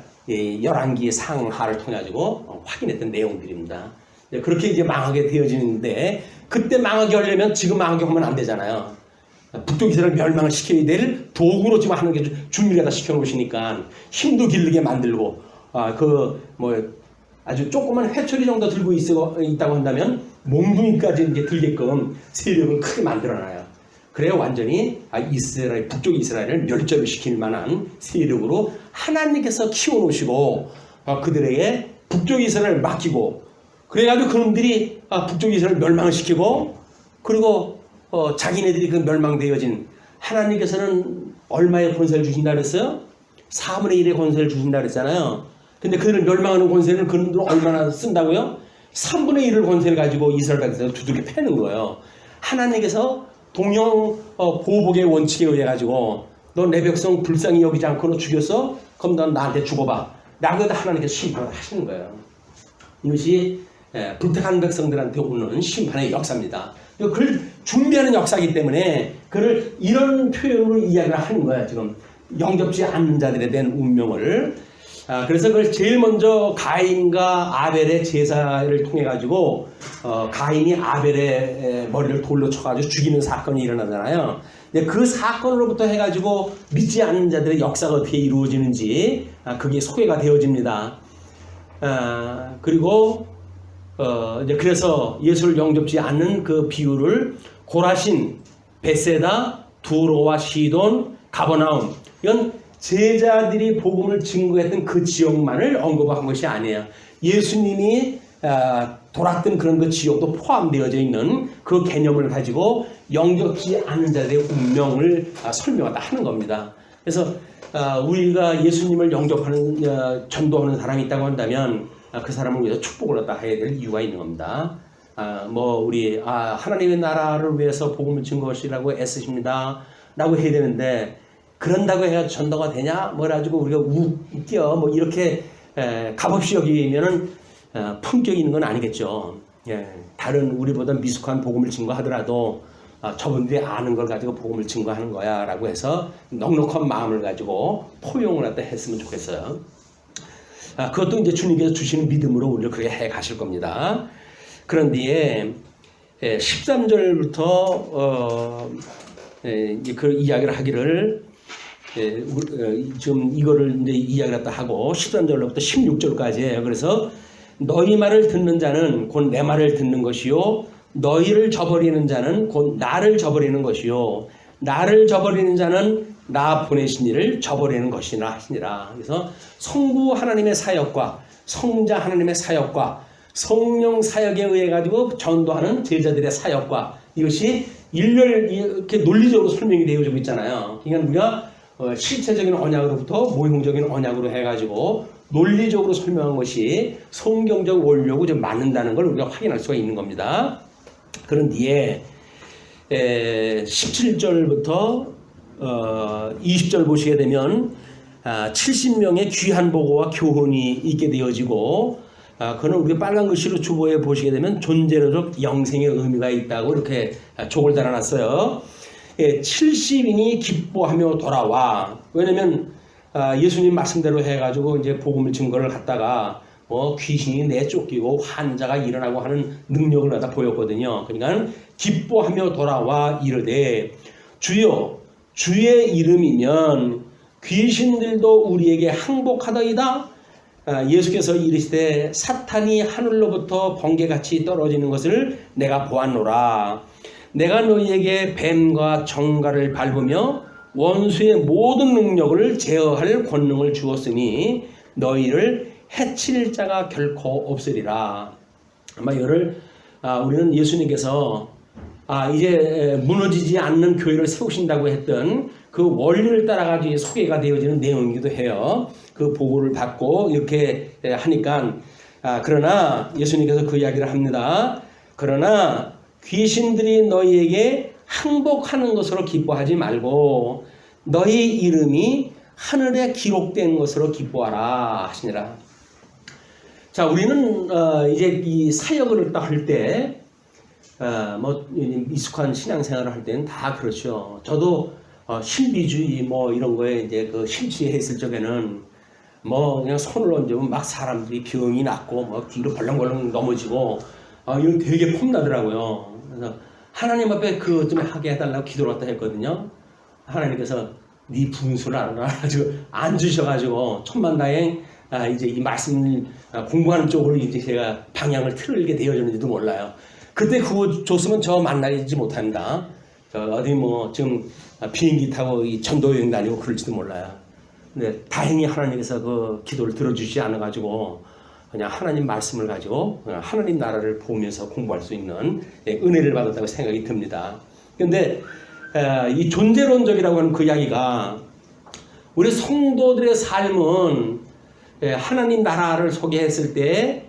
열왕기 상하를 통해 가지고 확인했던 내용들입니다. 그렇게 이제 망하게 되어지는데 그때 망하게 하려면 지금 망하게 하면 안 되잖아요. 북쪽 이스라엘을 멸망을 시켜야 될 도구로 지금 하는 게 준비가 다 시켜놓으시니까 힘도 기르게 만들고 아주 조그만 회초리 정도 들고 있다고 한다면 몽둥이까지 이제 들게끔 세력을 크게 만들어놔요. 그래야 완전히 북쪽 이스라엘을 멸절을 시킬 만한 세력으로 하나님께서 키워놓으시고 그들에게 북쪽 이스라엘을 맡기고 그래가지고 그놈들이 북쪽 이스라엘을 멸망을 시키고 그리고 자기네들이 그 멸망되어진 하나님께서는 얼마의 권세를 주신다 그랬어요? 4분의 1의 권세를 주신다 그랬잖아요. 근데 그들을 멸망하는 권세는 그들은 얼마나 쓴다고요? 3분의 1을 권세를 가지고 이스라엘 백성을 두들겨 패는 거예요. 하나님께서 동형 보복의 원칙에 의해 가지고 너 내 백성 불쌍히 여기지 않고 너 죽였어? 그럼 넌 나한테 죽어봐. 라고 하나님께서 심판을 하시는 거예요. 이것이 불택한 백성들한테 오는 심판의 역사입니다. 그걸 준비하는 역사이기 때문에 그를 이런 표현으로 이야기를 하는 거야. 지금 영접지 않는 자들에 대한 운명을. 그래서 그걸 제일 먼저 가인과 아벨의 제사를 통해 가지고 가인이 아벨의 머리를 돌로 쳐가지고 죽이는 사건이 일어나잖아요. 근데 그 사건으로부터 해가지고 믿지 않는 자들의 역사가 어떻게 이루어지는지 그게 소개가 되어집니다. 그리고 이제 그래서 예수를 영접지 않는 그 비유를 고라신, 베세다, 두로와 시돈, 가버나움 이건 제자들이 복음을 증거했던 그 지역만을 언급한 것이 아니에요. 예수님이 돌았던 그런 그 지역도 포함되어져 있는 그 개념을 가지고 영접지 않는 자들의 운명을 설명하다 하는 겁니다. 그래서 우리가 예수님을 영접하는 전도하는 사람이 있다고 한다면 그 사람을 위해서 축복을 얻다 해야 될 이유가 있는 겁니다. 우리 하나님의 나라를 위해서 복음을 증거하시라고 애쓰십니다 라고 해야 되는데 그런다고 해야 전도가 되냐? 가지고 우리가 웃겨 이렇게 값없이 여기면은 품격이 있는 건 아니겠죠. 다른 우리보다 미숙한 복음을 증거하더라도 저분들이 아는 걸 가지고 복음을 증거하는 거야 라고 해서 넉넉한 마음을 가지고 포용을 갖다 했으면 좋겠어요. 그것도 이제 주님께서 주시는 믿음으로 우리를 그렇게 해 가실 겁니다. 그런데 13절부터 그 이야기를 하기를 지금 이거를 이제 이야기를 갖다 하고 13절로부터 16절까지예요. 그래서 너희 말을 듣는 자는 곧 내 말을 듣는 것이요 너희를 저버리는 자는 곧 나를 저버리는 것이요 나를 저버리는 자는 나 보내신 이를 저버리는 것이라 하시니라. 그래서 성부 하나님의 사역과 성자 하나님의 사역과 성령 사역에 의해 가지고 전도하는 제자들의 사역과 이것이 일렬 이렇게 논리적으로 설명이 되어지고 있잖아요. 그러니까 우리가 실체적인 언약으로부터 모형적인 언약으로 해가지고 논리적으로 설명한 것이 성경적 원료고 좀 맞는다는 걸 우리가 확인할 수가 있는 겁니다. 그런 뒤에 17절부터 20절 보시게 되면 70명의 귀한 보고와 교훈이 있게 되어지고 그는 우리가 빨간 글씨로 주보에 보시게 되면 존재로적 영생의 의미가 있다고 이렇게 족을 달아놨어요. 70인이 기뻐하며 돌아와. 왜냐면 예수님 말씀대로 해가지고 이제 복음을 증거를 갖다가 귀신이 내쫓기고 환자가 일어나고 하는 능력을 갖다 보였거든요. 그러니까 기뻐하며 돌아와 이르되 주여 주의 이름이면 귀신들도 우리에게 항복하더이다. 예수께서 이르시되 사탄이 하늘로부터 번개같이 떨어지는 것을 내가 보았노라. 내가 너희에게 뱀과 정갈을 밟으며 원수의 모든 능력을 제어할 권능을 주었으니 너희를 해칠 자가 결코 없으리라. 아마 이거를 우리는 예수님께서 이제 무너지지 않는 교회를 세우신다고 했던 그 원리를 따라가지고 소개가 되어지는 내용이기도 해요. 그 보고를 받고 이렇게 하니까 그러나 예수님께서 그 이야기를 합니다. 그러나 귀신들이 너희에게 항복하는 것으로 기뻐하지 말고 너희 이름이 하늘에 기록된 것으로 기뻐하라 하시니라. 자, 우리는 이제 이 사역을 할 때 익숙한 신앙생활을 할 때는 다 그렇죠. 저도 신비주의 이런 거에 이제 그 심취했을 적에는 그냥 손을 얹으면 막 사람들이 병이 났고 뒤로 벌렁벌렁 넘어지고 이건 되게 폼나더라고요. 그래서 하나님 앞에 그 좀 하게 해달라고 기도를 갖다 했거든요. 하나님께서 네 분수를 알아가지고 안 주셔가지고 천만다행 이제 이 말씀을 공부하는 쪽으로 이제 제가 방향을 틀게 되어졌는지도 몰라요. 그때 그거 줬으면 저 만나지 못합니다. 저 어디 뭐 지금 비행기 타고 이 전도 여행 다니고 그럴지도 몰라요. 근데 다행히 하나님께서 그 기도를 들어주시지 않아가지고 그냥 하나님 말씀을 가지고 그냥 하나님 나라를 보면서 공부할 수 있는 은혜를 받았다고 생각이 듭니다. 그런데 이 존재론적이라고 하는 그 이야기가 우리 성도들의 삶은 하나님 나라를 소개했을 때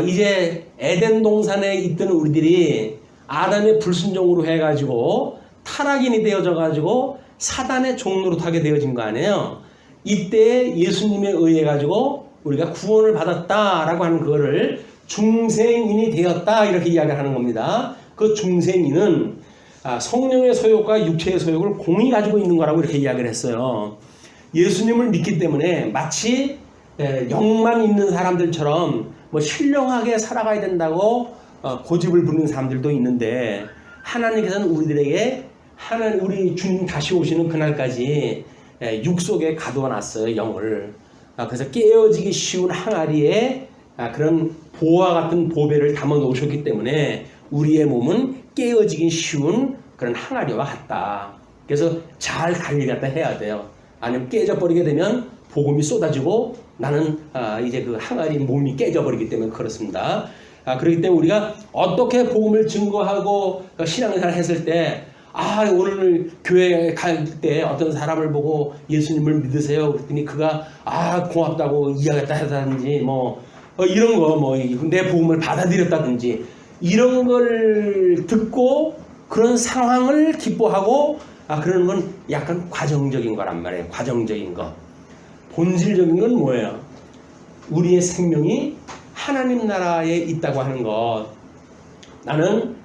이제 에덴 동산에 있던 우리들이 아담의 불순종으로 해가지고 타락인이 되어져 가지고 사단의 종로로 타게 되어진 거 아니에요. 이때 예수님에 의해 가지고 우리가 구원을 받았다라고 하는 그거를 중생인이 되었다 이렇게 이야기를 하는 겁니다. 그 중생인은 성령의 소욕과 육체의 소욕을 공히 가지고 있는 거라고 이렇게 이야기를 했어요. 예수님을 믿기 때문에 마치 영만 있는 사람들처럼 뭐 신령하게 살아가야 된다고 고집을 부리는 사람들도 있는데 하나님께서는 우리들에게 우리 주님 다시 오시는 그날까지 육 속에 가두어놨어요. 영을. 그래서 깨어지기 쉬운 항아리에 그런 보와 같은 보배를 담아 놓으셨기 때문에 우리의 몸은 깨어지기 쉬운 그런 항아리와 같다. 그래서 잘 관리 갖다 해야 돼요. 아니면 깨져버리게 되면 복음이 쏟아지고 나는 이제 그 항아리 몸이 깨져버리기 때문에 그렇습니다. 그렇기 때문에 우리가 어떻게 복음을 증거하고 신앙생활을 했을 때 오늘 교회 갈 때 어떤 사람을 보고 예수님을 믿으세요. 그랬더니 그가 고맙다고 이야기했다 하다든지 이런 거 내 복음을 받아들였다든지 이런 걸 듣고 그런 상황을 기뻐하고 그러는 건 약간 과정적인 거란 말이에요. 과정적인 거. 본질적인 건 뭐예요? 우리의 생명이 하나님 나라에 있다고 하는 것. 나는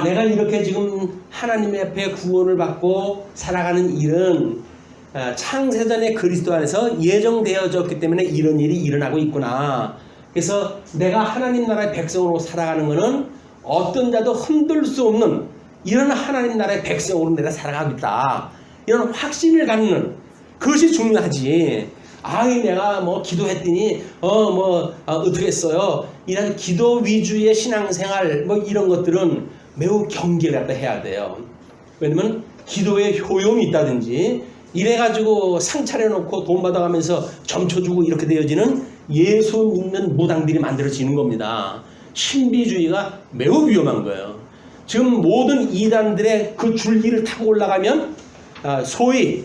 내가 이렇게 지금 하나님 앞에 구원을 받고 살아가는 일은 창세전에 그리스도 안에서 예정되어졌기 때문에 이런 일이 일어나고 있구나. 그래서 내가 하나님 나라의 백성으로 살아가는 것은 어떤 자도 흔들 수 없는 이런 하나님 나라의 백성으로 내가 살아가고 있다. 이런 확신을 갖는 그것이 중요하지. 내가 기도했더니 어떻게 했어요? 이런 기도 위주의 신앙생활 이런 것들은 매우 경계를 갖다 해야 돼요. 왜냐면 기도에 효용이 있다든지 이래가지고 상 차려놓고 돈 받아가면서 점쳐 주고 이렇게 되어지는 예수 믿는 무당들이 만들어지는 겁니다. 신비주의가 매우 위험한 거예요. 지금 모든 이단들의 그 줄기를 타고 올라가면 소위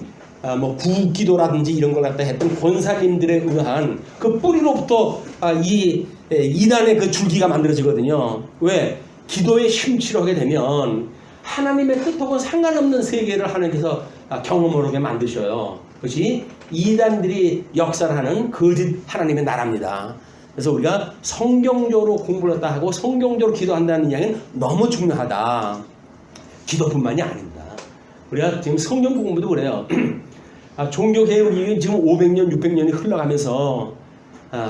구기도라든지 이런 걸 갖다 했던 권사님들에 의한 그 뿌리로부터 이 이단의 그 줄기가 만들어지거든요. 왜? 기도에 심취를 하게 되면 하나님의 뜻하고 상관없는 세계를 하나님께서 경험하게 만드셔요. 그것이 이단들이 역사를 하는 거짓 하나님의 나라입니다. 그래서 우리가 성경적으로 공부를 했다 하고 성경적으로 기도한다는 이야기는 너무 중요하다. 기도뿐만이 아닙니다. 우리가 지금 성경 공부도 그래요. 종교개혁이 지금 500년, 600년이 흘러가면서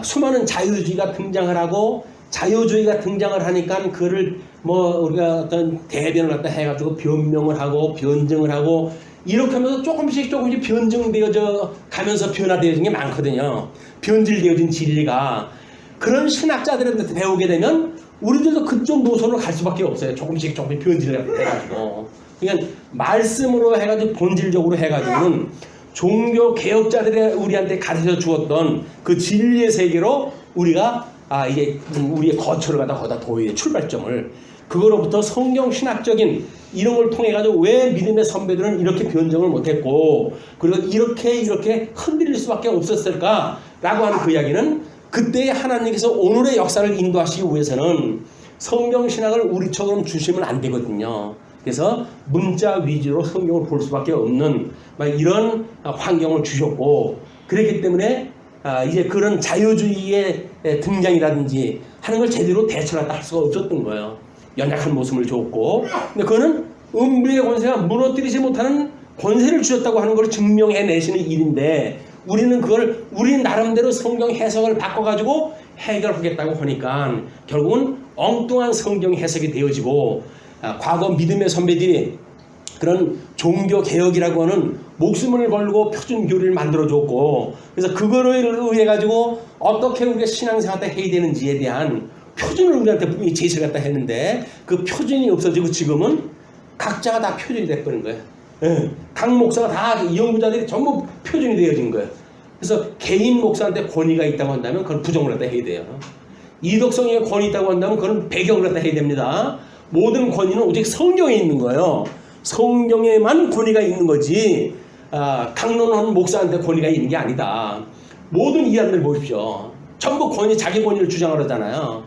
수많은 자유주의가 등장을 하고 자유주의가 등장을 하니까 그거를 우리가 어떤 대변을 갖다 해가지고 변명을 하고 변증을 하고 이렇게 하면서 조금씩 변증되어져 가면서 변화되어진 게 많거든요. 변질되어진 진리가. 그런 신학자들한테 배우게 되면 우리들도 그쪽 노선으로 갈 수밖에 없어요. 조금씩 변질을 해가지고. 그러니까 말씀으로 해가지고 본질적으로 해가지고는 종교 개혁자들이 우리한테 가르쳐 주었던 그 진리의 세계로 우리가 이게 우리의 거처를 갖다 거기다 도의 출발점을 그거로부터 성경 신학적인 이런 걸 통해 가지고 왜 믿음의 선배들은 이렇게 변정을 못했고 그리고 이렇게 흔들릴 수밖에 없었을까라고 하는 그 이야기는 그때의 하나님께서 오늘의 역사를 인도하시기 위해서는 성경 신학을 우리처럼 주시면 안 되거든요. 그래서 문자 위주로 성경을 볼 수밖에 없는 이런 환경을 주셨고 그렇기 때문에 이제 그런 자유주의의 등장이라든지 하는 걸 제대로 대처를 할 수가 없었던 거예요. 연약한 모습을 줬고 근데 그거는 음부의 권세가 무너뜨리지 못하는 권세를 주셨다고 하는 걸 증명해내시는 일인데 우리는 그걸 우리 나름대로 성경 해석을 바꿔가지고 해결하겠다고 하니까 결국은 엉뚱한 성경 해석이 되어지고 과거 믿음의 선배들이 그런 종교 개혁이라고 하는 목숨을 걸고 표준 교리를 만들어줬고, 그래서 그거를 의해 가지고 어떻게 우리가 신앙생활 때 해야 되는지에 대한 표준을 우리한테 제시를 갖다 했는데, 그 표준이 없어지고 지금은 각자가 다 표준이 돼버린 거예요. 예. 각 목사가 다 연구자들이 전부 표준이 되어진 거예요. 그래서 개인 목사한테 권위가 있다고 한다면 그건 부정을 갖다 해야 돼요. 이덕성에 권위 있다고 한다면 그건 배경을 갖다 해야 됩니다. 모든 권위는 오직 성경에 있는 거예요. 성경에만 권위가 있는 거지, 강론하는 목사한테 권위가 있는 게 아니다. 모든 이한들 보십시오. 전부 자기 권위를 주장하잖아요.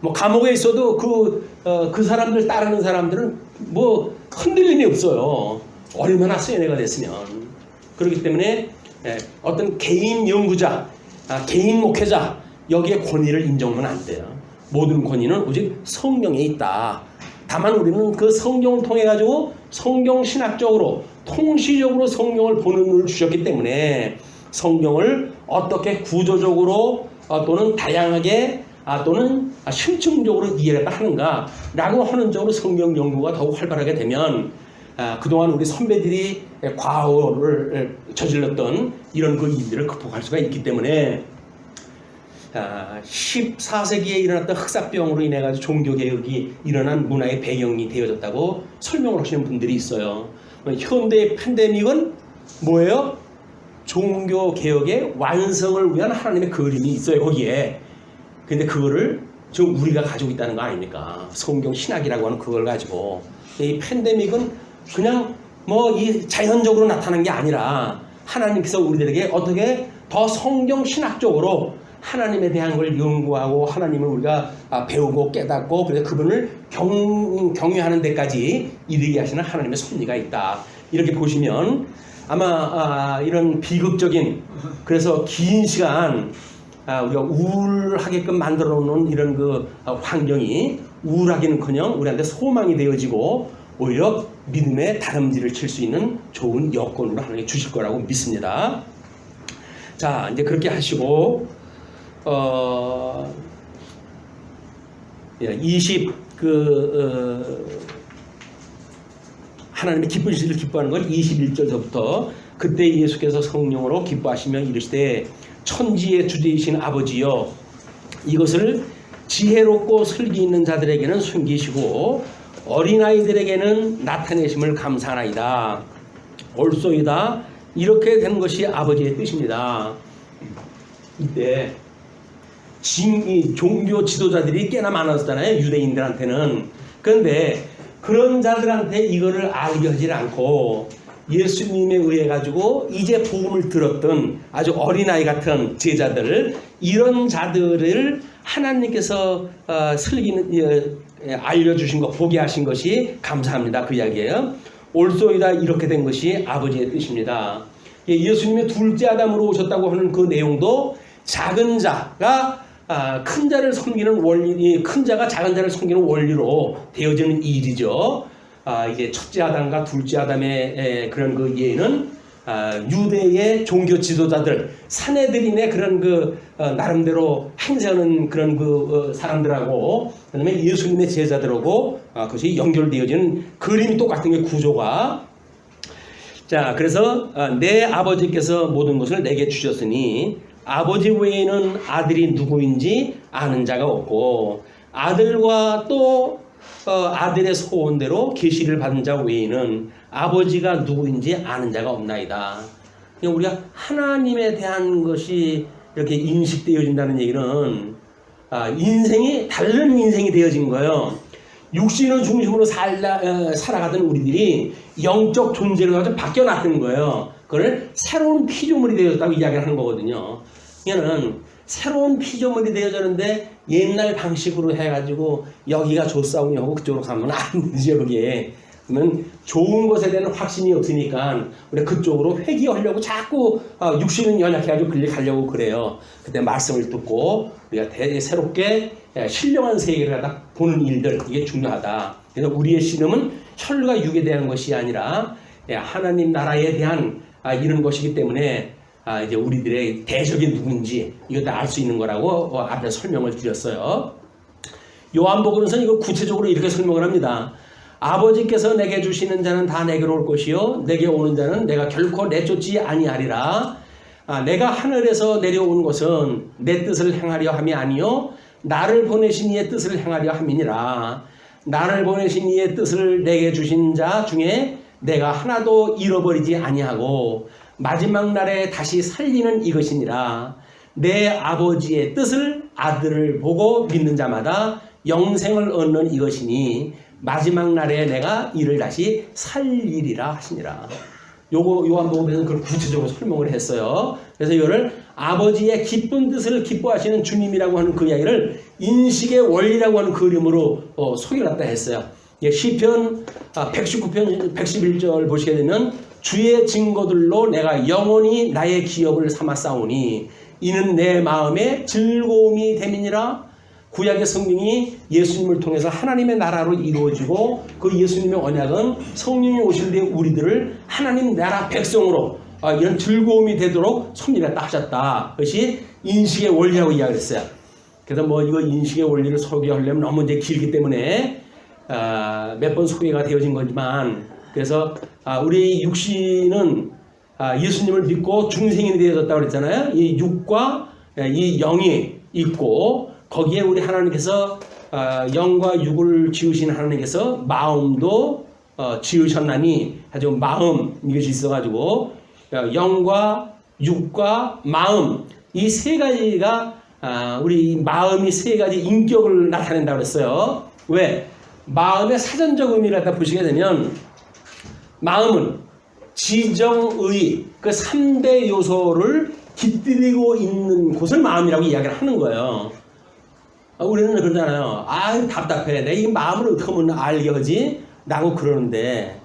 뭐 감옥에 있어도 그 사람들 따르는 사람들은 뭐 흔들림이 없어요. 얼마나 세뇌가 됐으면. 그렇기 때문에 어떤 개인 연구자, 개인 목회자, 여기에 권위를 인정하면 안 돼요. 모든 권위는 오직 성경에 있다. 다만 우리는 그 성경을 통해 가지고 성경 신학적으로 통시적으로 성경을 보는 눈을 주셨기 때문에 성경을 어떻게 구조적으로 또는 다양하게 또는 심층적으로 이해를 하는가라고 하는 쪽으로 성경 연구가 더욱 활발하게 되면 그동안 우리 선배들이 과오를 저질렀던 이런 그 일들을 극복할 수가 있기 때문에 14세기에 일어났던 흑사병으로 인해 가지고 종교개혁이 일어난 문화의 배경이 되어졌다고 설명을 하시는 분들이 있어요. 현대의 팬데믹은 뭐예요? 종교개혁의 완성을 위한 하나님의 그림이 있어요, 거기에. 근데 그거를 지금 우리가 가지고 있다는 거 아닙니까? 성경 신학이라고 하는 그걸 가지고. 이 팬데믹은 그냥 뭐 이 자연적으로 나타난 게 아니라 하나님께서 우리들에게 어떻게 더 성경 신학적으로 하나님에 대한 걸 연구하고 하나님을 우리가 배우고 깨닫고 그래서 그분을 경외하는 데까지 이르게 하시는 하나님의 섭리가 있다. 이렇게 보시면 아마 이런 비극적인, 그래서 긴 시간 우리가 우울하게끔 만들어 놓은 이런 그 환경이 우울하기는커녕 우리한테 소망이 되어지고 오히려 믿음의 다름질을 칠 수 있는 좋은 여건으로 하나님이 주실 거라고 믿습니다. 자, 이제 그렇게 하시고 20 하나님의 기쁘신 일을 기뻐하는 걸 21절서부터 그때 예수께서 성령으로 기뻐하시며 이르시되 천지의 주되이신 아버지여 이것을 지혜롭고 슬기 있는 자들에게는 숨기시고 어린아이들에게는 나타내심을 감사하나이다. 옳소이다. 이렇게 된 것이 아버지의 뜻입니다. 이때 종교 지도자들이 꽤나 많았잖아요, 유대인들한테는. 그런데 그런 자들한테 이거를 알게 하지 않고 예수님에 의해 가지고 이제 복음을 들었던 아주 어린아이 같은 제자들, 이런 자들을 하나님께서 알려주신 것, 보게 하신 것이 감사합니다. 그 이야기예요. 옳소이다. 이렇게 된 것이 아버지의 뜻입니다. 예수님이 둘째 아담으로 오셨다고 하는 그 내용도 작은 자가 큰 자를 섬기는 원리, 큰 자가 작은 자를 섬기는 원리로 되어지는 일이죠. 이제 첫째 아담과 둘째 아담의 그런 그 예는 유대의 종교 지도자들, 사내들인의 그런 그 나름대로 행세하는 그런 그 사람들하고 그다음에 예수님의 제자들하고 그것이 연결되어지는 그림이 똑같은 게 구조가. 자, 그래서 내 아버지께서 모든 것을 내게 주셨으니 아버지 외에는 아들이 누구인지 아는 자가 없고 아들과 또 아들의 소원대로 계시를 받은 자 외에는 아버지가 누구인지 아는 자가 없나이다. 우리가 하나님에 대한 것이 이렇게 인식되어진다는 얘기는 인생이 다른 인생이 되어진 거예요. 육신을 중심으로 살아가던 우리들이 영적 존재로 가지고 바뀌어놨던 거예요. 그걸 새로운 피조물이 되어졌다고 이야기를 하는 거거든요. 얘는 새로운 피조물이 되어졌는데 옛날 방식으로 해가지고 여기가 좋사오니 하고 그쪽으로 가면 안 되죠, 그게. 그러면 좋은 것에 대한 확신이 없으니까 우리가 그쪽으로 회귀하려고 자꾸 육신은 연약해가지고 가려고 그래요. 그때 말씀을 듣고 우리가 새롭게 신령한 세계를 갖다 보는 일들, 이게 중요하다. 그래서 우리의 신음은 혈과 육에 대한 것이 아니라 하나님 나라에 대한 이런 것이기 때문에 이제 우리들의 대적이 누군지 이것도 알 수 있는 거라고 앞에 설명을 드렸어요. 요한복음에서는 이거 구체적으로 이렇게 설명을 합니다. 아버지께서 내게 주시는 자는 다 내게로 올 것이요 내게 오는 자는 내가 결코 내쫓지 아니하리라. 내가 하늘에서 내려온 것은 내 뜻을 행하려 함이 아니요 나를 보내신 이의 뜻을 행하려 함이니라. 나를 보내신 이의 뜻을 내게 주신 자 중에 내가 하나도 잃어버리지 아니하고 마지막 날에 다시 살리는 이것이니라. 내 아버지의 뜻을 아들을 보고 믿는 자마다 영생을 얻는 이것이니 마지막 날에 내가 이를 다시 살리리라 하시니라. 요한복음에서는 그걸 구체적으로 설명을 했어요. 그래서 이거를 아버지의 기쁜 뜻을 기뻐하시는 주님이라고 하는 그 이야기를 인식의 원리라고 하는 그림으로 소개했다 했어요. 시편 119편 111절 보시게 되면 주의 증거들로 내가 영원히 나의 기업을 삼아 싸우니 이는 내 마음에 즐거움이 됨이니라. 구약의 성경이 예수님을 통해서 하나님의 나라로 이루어지고 그 예수님의 언약은 성령이 오실 때 우리들을 하나님 나라 백성으로 이런 즐거움이 되도록 섭리했다 하셨다. 그것이 인식의 원리라고 이야기했어요. 그래서 뭐 이거 인식의 원리를 소개하려면 너무 이제 길기 때문에 몇 번 소개가 되어진 거지만 그래서 우리 육신은 예수님을 믿고 중생이 되어졌다고 그랬잖아요. 이 육과 이 영이 있고 거기에 우리 하나님께서 영과 육을 지으신 하나님께서 마음도 지으셨나니 아주 마음 이것이 있어가지고 영과 육과 마음 이 세 가지가 우리 마음이 세 가지 인격을 나타낸다고 그랬어요. 왜? 마음의 사전적 의미를 갖다 보시게 되면 마음은 지정의 그 3대 요소를 깃들이고 있는 곳을 마음이라고 이야기를 하는 거예요. 우리는 그러잖아요. 답답해. 내 이 마음을 어떻게 하면 알게 하지? 라고 그러는데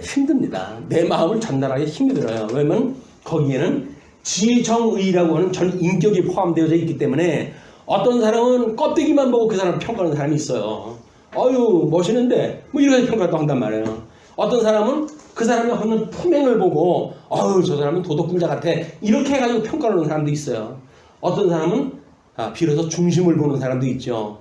힘듭니다. 내 마음을 전달하기 힘이 들어요. 왜냐면 거기에는 지정의라고 하는 전 인격이 포함되어져 있기 때문에 어떤 사람은 껍데기만 보고 그 사람을 평가하는 사람이 있어요. 멋있는데 뭐 이렇게 평가도 한단 말이에요. 어떤 사람은 그 사람이 하는 품행을 보고 저 사람은 도덕분자 같아 이렇게 해가지고 평가하는 사람도 있어요. 어떤 사람은 비로소 중심을 보는 사람도 있죠.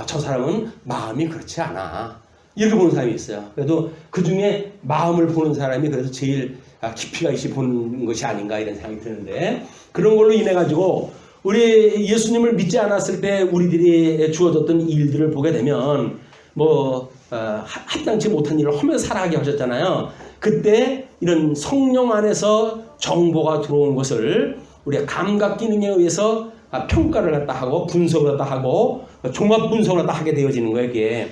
저 사람은 마음이 그렇지 않아 이렇게 보는 사람이 있어요. 그래도 그 중에 마음을 보는 사람이 그래도 제일 깊이가 있이 보는 것이 아닌가 이런 생각이 드는데 그런 걸로 인해 가지고 우리 예수님을 믿지 않았을 때 우리들이 주어졌던 일들을 보게 되면 뭐 합당치 못한 일을 하면서 살아가게 하셨잖아요. 그때 이런 성령 안에서 정보가 들어온 것을 우리가 감각 기능에 의해서 평가를 갖다 하고 분석을 갖다 하고 종합 분석을 갖다 하게 되어지는 거예요. 이게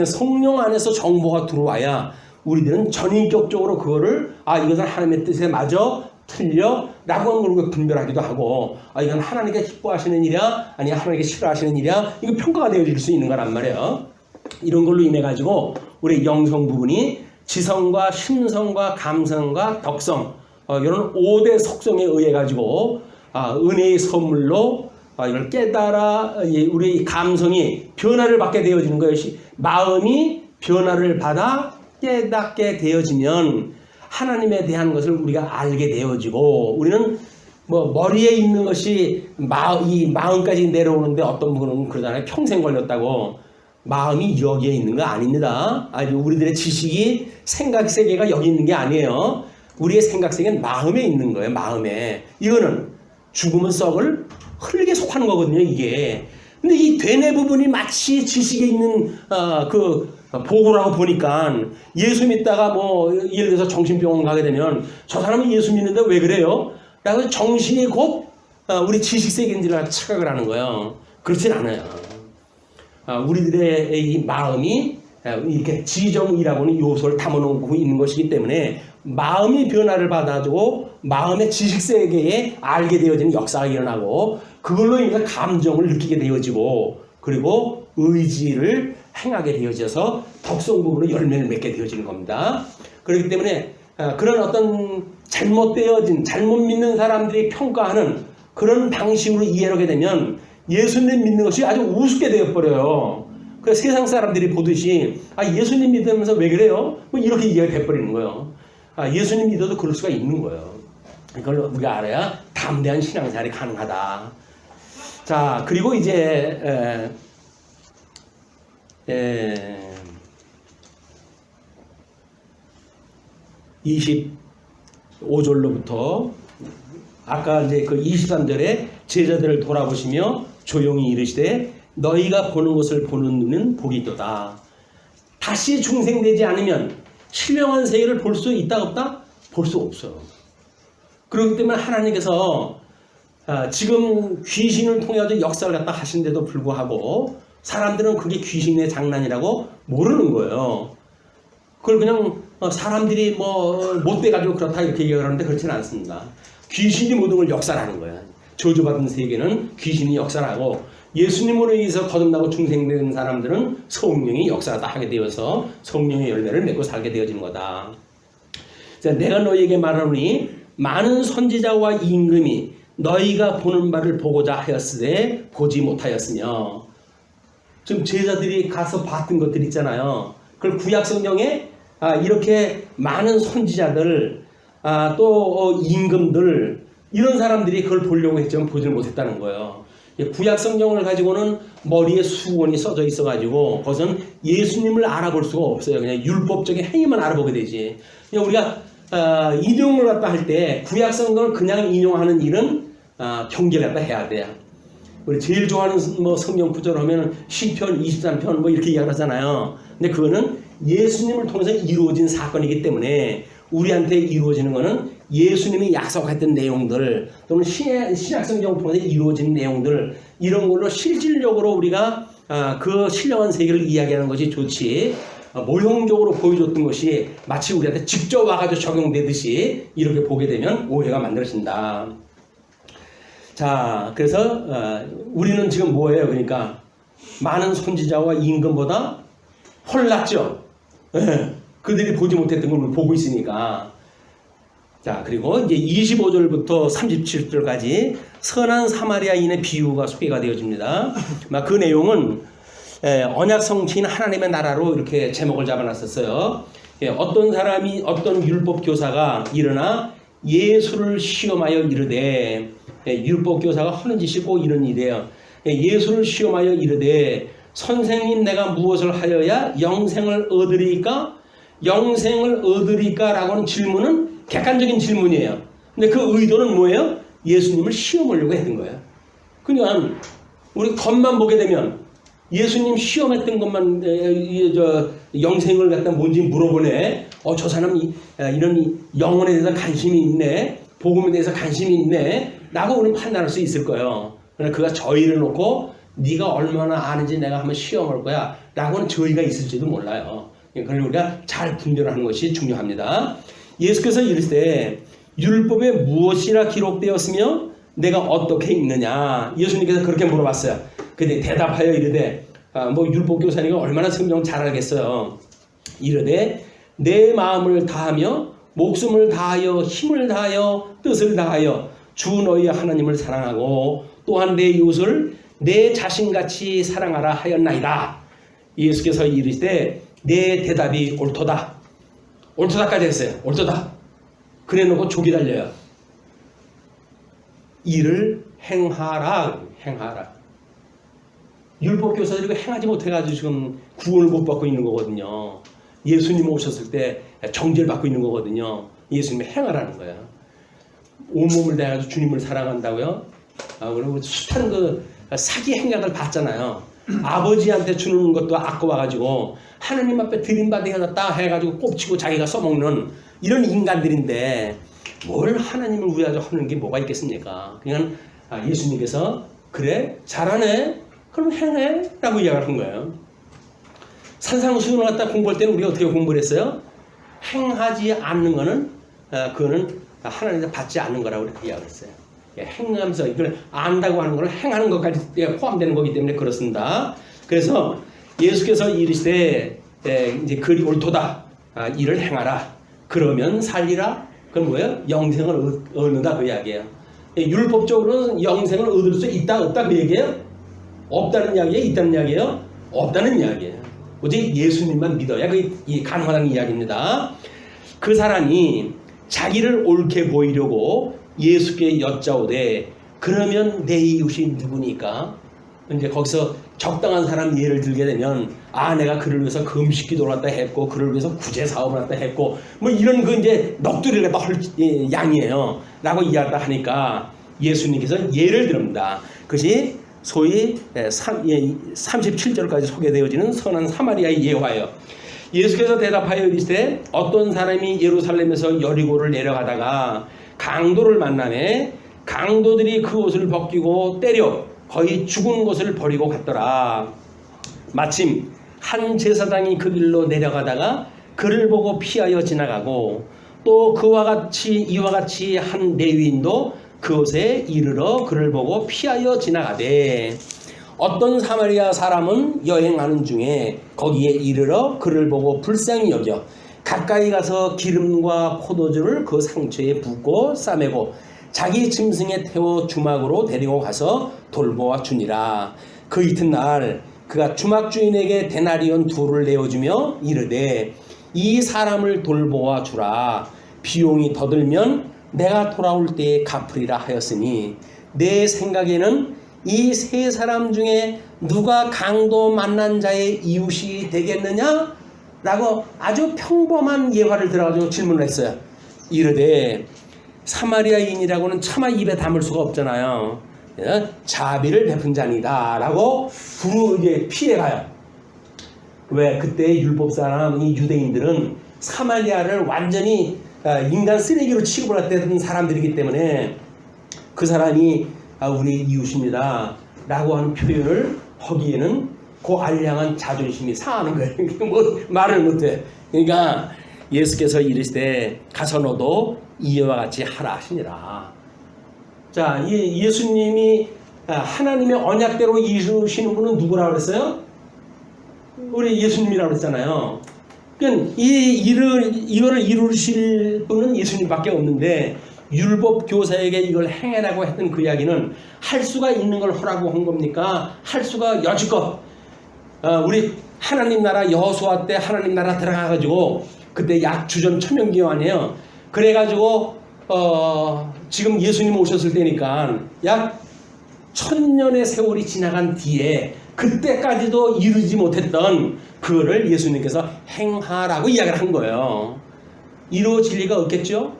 성령 안에서 정보가 들어와야 우리들은 전인격적으로 그거를 이것은 하나님의 뜻에 맞아 틀려 라고 하는 걸 분별하기도 하고 이건 하나님께 기뻐하시는 일이야 아니 하나님께 싫어하시는 일이야 이거 평가가 되어질 수 있는 거란 말이에요. 이런 걸로 인해 가지고 우리 영성 부분이 지성과 심성과 감성과 덕성 이런 5대 속성에 의해 가지고 은혜의 선물로 이걸 깨달아 우리 감성이 변화를 받게 되어지는 것이 마음이 변화를 받아 깨닫게 되어지면 하나님에 대한 것을 우리가 알게 되어지고 우리는 뭐 머리에 있는 것이 이 마음까지 내려오는데 어떤 분은 그러잖아요. 평생 걸렸다고. 마음이 여기에 있는 거 아닙니다. 우리들의 지식이 생각 세계가 여기 있는 게 아니에요. 우리의 생각 세계는 마음에 있는 거예요. 마음에. 이거는 죽으면 썩을 흙에 속하는 거거든요. 이게. 근데 이 되뇌 부분이 마치 지식에 있는 그 보고라고 보니까 예수 믿다가 뭐 예를 들어서 정신병원 가게 되면 저 사람은 예수 믿는데 왜 그래요? 라고 정신이 곧 우리 지식 세계인 줄 착각을 하는 거예요. 그렇진 않아요. 우리들의 이 마음이 이렇게 지정이라고 하는 요소를 담아놓고 있는 것이기 때문에 마음이 변화를 받아주고 마음의 지식 세계에 알게 되어지는 역사가 일어나고 그걸로 인해서 감정을 느끼게 되어지고 그리고 의지를 행하게 되어져서 덕성 부분으로 열매를 맺게 되어지는 겁니다. 그렇기 때문에 그런 어떤 잘못되어진 잘못 믿는 사람들이 평가하는 그런 방식으로 이해를 하게 되면 예수님 믿는 것이 아주 우습게 되어버려요. 그래서 세상 사람들이 보듯이 예수님 믿으면서 왜 그래요? 뭐 이렇게 이해가 돼버리는 거예요. 예수님 믿어도 그럴 수가 있는 거예요. 이걸 우리가 알아야 담대한 신앙생활이 가능하다. 자, 그리고 이제 25절로부터 아까 이제 그 23절에 제자들을 돌아보시며 조용히 이르시되 너희가 보는 것을 보는 눈은 복이 있도다. 다시 중생되지 않으면 신령한 세계를 볼 수 있다 없다? 볼 수 없어. 그렇기 때문에 하나님께서 지금 귀신을 통해서 역사를 갖다 하신데도 불구하고 사람들은 그게 귀신의 장난이라고 모르는 거예요. 그걸 그냥 사람들이 뭐 못돼가지고 그렇다 이렇게 얘기를 하는데 그렇지는 않습니다. 귀신이 모든 걸 역사하는 거야. 저주받은 세계는 귀신이 역사하고 예수님으로 인해서 거듭나고 중생된 사람들은 성령이 역사를 하게 되어서 성령의 열매를 맺고 살게 되어지는 거다. 자, 내가 너희에게 말하노니 많은 선지자와 임금이 너희가 보는 바를 보고자 하였으되 보지 못하였으며. 지금 제자들이 가서 봤던 것들 있잖아요. 그걸 구약성경에 이렇게 많은 선지자들 또 임금들 이런 사람들이 그걸 보려고 했지만 보지를 못했다는 거예요. 구약성경을 가지고는 머리에 수건이 써져 있어가지고 그것은 예수님을 알아볼 수가 없어요. 그냥 율법적인 행위만 알아보게 되지. 그냥 우리가 인용을 갖다 할 때 구약성경을 그냥 인용하는 일은 경계를 갖다 해야 돼요. 우리 제일 좋아하는 뭐 성경 구절 하면 시편 23편 뭐 이렇게 이야기하잖아요. 근데 그거는 예수님을 통해서 이루어진 사건이기 때문에 우리한테 이루어지는 거는 예수님이 약속했던 내용들 또는 신약성경을 통해서 이루어진 내용들 이런 걸로 실질적으로 우리가 그 신령한 세계를 이야기하는 것이 좋지 모형적으로 보여줬던 것이 마치 우리한테 직접 와가지고 적용되듯이 이렇게 보게 되면 오해가 만들어진다. 자, 그래서 우리는 지금 뭐예요? 그러니까 많은 선지자와 임금보다 헐났죠. 그들이 보지 못했던 걸 보고 있으니까. 자, 그리고 이제 25절부터 37절까지 선한 사마리아인의 비유가 소개가 되어집니다. 그 내용은 언약 성취인 하나님의 나라로 이렇게 제목을 잡아놨었어요. 어떤 사람이 어떤 율법 교사가 일어나 예수를 시험하여 이르되 율법 교사가 하는 짓이 꼭 이런 일이에요. 예수를 시험하여 이르되 선생님 내가 무엇을 하여야 영생을 얻으리까? 영생을 얻으리까? 라고 하는 질문은 객관적인 질문이에요. 근데 그 의도는 뭐예요? 예수님을 시험하려고 했던 거예요. 그러니까 우리 겉만 보게 되면 예수님 시험했던 것만 영생을 갖다 뭔지 물어보네. 저 사람이 이런 영혼에 대해서 관심이 있네. 복음에 대해서 관심이 있네. 라고 우리는 판단할 수 있을 거예요. 그러나 그가 저희를 놓고 네가 얼마나 아는지 내가 한번 시험할 거야. 라고는 저희가 있을지도 몰라요. 그걸 우리가 잘 분별하는 것이 중요합니다. 예수께서 이르시되 율법에 무엇이라 기록되었으며 내가 어떻게 읽느냐. 예수님께서 그렇게 물어봤어요. 근데 대답하여 이르되 뭐 율법교사니까 얼마나 성경 잘 알겠어요. 이르되 내 마음을 다하며 목숨을 다하여 힘을 다하여 뜻을 다하여 주 너희 하나님을 사랑하고 또한 내 이웃을 내 자신같이 사랑하라 하였나이다. 예수께서 이르시되 내 대답이 옳도다. 옳도다까지 했어요. 옳도다. 그래 놓고 족이 달려요. 이를 행하라. 행하라. 율법교사들이 행하지 못해가지고 지금 구원을 못 받고 있는 거거든요. 예수님 오셨을 때 정죄를 받고 있는 거거든요. 예수님이 행하라는 거예요. 온몸을 다해가지고 주님을 사랑한다고요? 그리고 숱한 그 사기 행각을 봤잖아요. 아버지한테 주는 것도 아까워가지고 하나님 앞에 드림받아야겠다 해가지고 꼽치고 자기가 써먹는 이런 인간들인데 뭘 하나님을 위하여 하는 게 뭐가 있겠습니까? 그냥 예수님께서 그래 잘하네 그럼 행해 라고 이야기를 한 거예요. 산상수훈을 갖다 공부할 때는 우리가 어떻게 공부를 했어요? 행하지 않는 거는 그거는 하나님한테 받지 않는 거라고 이렇게 이야기를 했어요. 행하면서 이걸 안다고 하는 걸 행하는 것까지 포함되는 거기 때문에 그렇습니다. 그래서 예수께서 이르시되 이제 그리 옳도다. 이를 행하라. 그러면 살리라. 그건 뭐예요? 영생을 얻는다 그 이야기예요. 율법적으로는 영생을 얻을 수 있다 없다 그 얘기예요? 없다는 이야기예요? 있다는 이야기예요? 없다는 이야기예요. 오직 예수님만 믿어야 그게 가능하다는 이야기입니다. 그 사람이 자기를 옳게 보이려고 예수께 여짜오되 그러면 내 이웃이 누구니까? 이제 거기서 적당한 사람 예를 들게 되면 내가 그를 위해서 금식 기도를 갖다 했고 그를 위해서 구제 사업을 갖다 했고 뭐 이런 그 이제 넋두리를 갖다 할 양이에요 라고 이야기를 하니까 예수님께서 예를 듭니다. 그것이 소위 37절까지 소개되어지는 선한 사마리아의 예화예요. 예수께서 대답하여 이르시되 어떤 사람이 예루살렘에서 여리고를 내려가다가 강도를 만나매 강도들이 그 옷을 벗기고 때려 거의 죽은 것을 버리고 갔더라. 마침 한 제사장이 그 길로 내려가다가 그를 보고 피하여 지나가고 또 이와 같이 한 레위인도 그곳에 이르러 그를 보고 피하여 지나가되 어떤 사마리아 사람은 여행하는 중에 거기에 이르러 그를 보고 불쌍히 여겨 가까이 가서 기름과 포도주를 그 상처에 붓고 싸매고 자기 짐승에 태워 주막으로 데리고 가서 돌보아 주니라. 그 이튿날 그가 주막 주인에게 데나리온 2를 내어주며 이르되 이 사람을 돌보아 주라. 비용이 더 들면 내가 돌아올 때에 갚으리라 하였으니 내 생각에는 이 3사람 중에 누가 강도 만난 자의 이웃이 되겠느냐? 라고 아주 평범한 예화를 들어가지고 질문을 했어요. 이르되 사마리아인이라고는 차마 입에 담을 수가 없잖아요. 자비를 베푼 자니다 라고 이제 피해가요. 왜? 그때 율법 사람 이 유대인들은 사마리아를 완전히 인간 쓰레기로 취급을 했던 사람들이기 때문에 그 사람이 우리 이웃입니다 라고 하는 표현을 하기에는 그 알량한 자존심이 상하는 거예요. 뭐 말을 못해. 그러니까 예수께서 이르시되 가서 너도 이와 같이 하라 하시니라. 자, 예수님이 하나님의 언약대로 이루시는 분은 누구라고 그랬어요? 우리 예수님이라고 그랬잖아요. 그러니까 이거를 이루실 분은 예수님밖에 없는데 율법 교사에게 이걸 행해라고 했던 그 이야기는 할 수가 있는 걸 하라고 한 겁니까? 할 수가 여지껏 우리 하나님 나라 여호수아 때 하나님 나라 들어가가지고 그때 약 주전 천년기요 아니에요. 그래가지고 지금 예수님 오셨을 때니까 약 1000년의 세월이 지나간 뒤에 그때까지도 이루지 못했던 그거를 예수님께서 행하라고 이야기를 한 거예요. 이루어질 리가 없겠죠?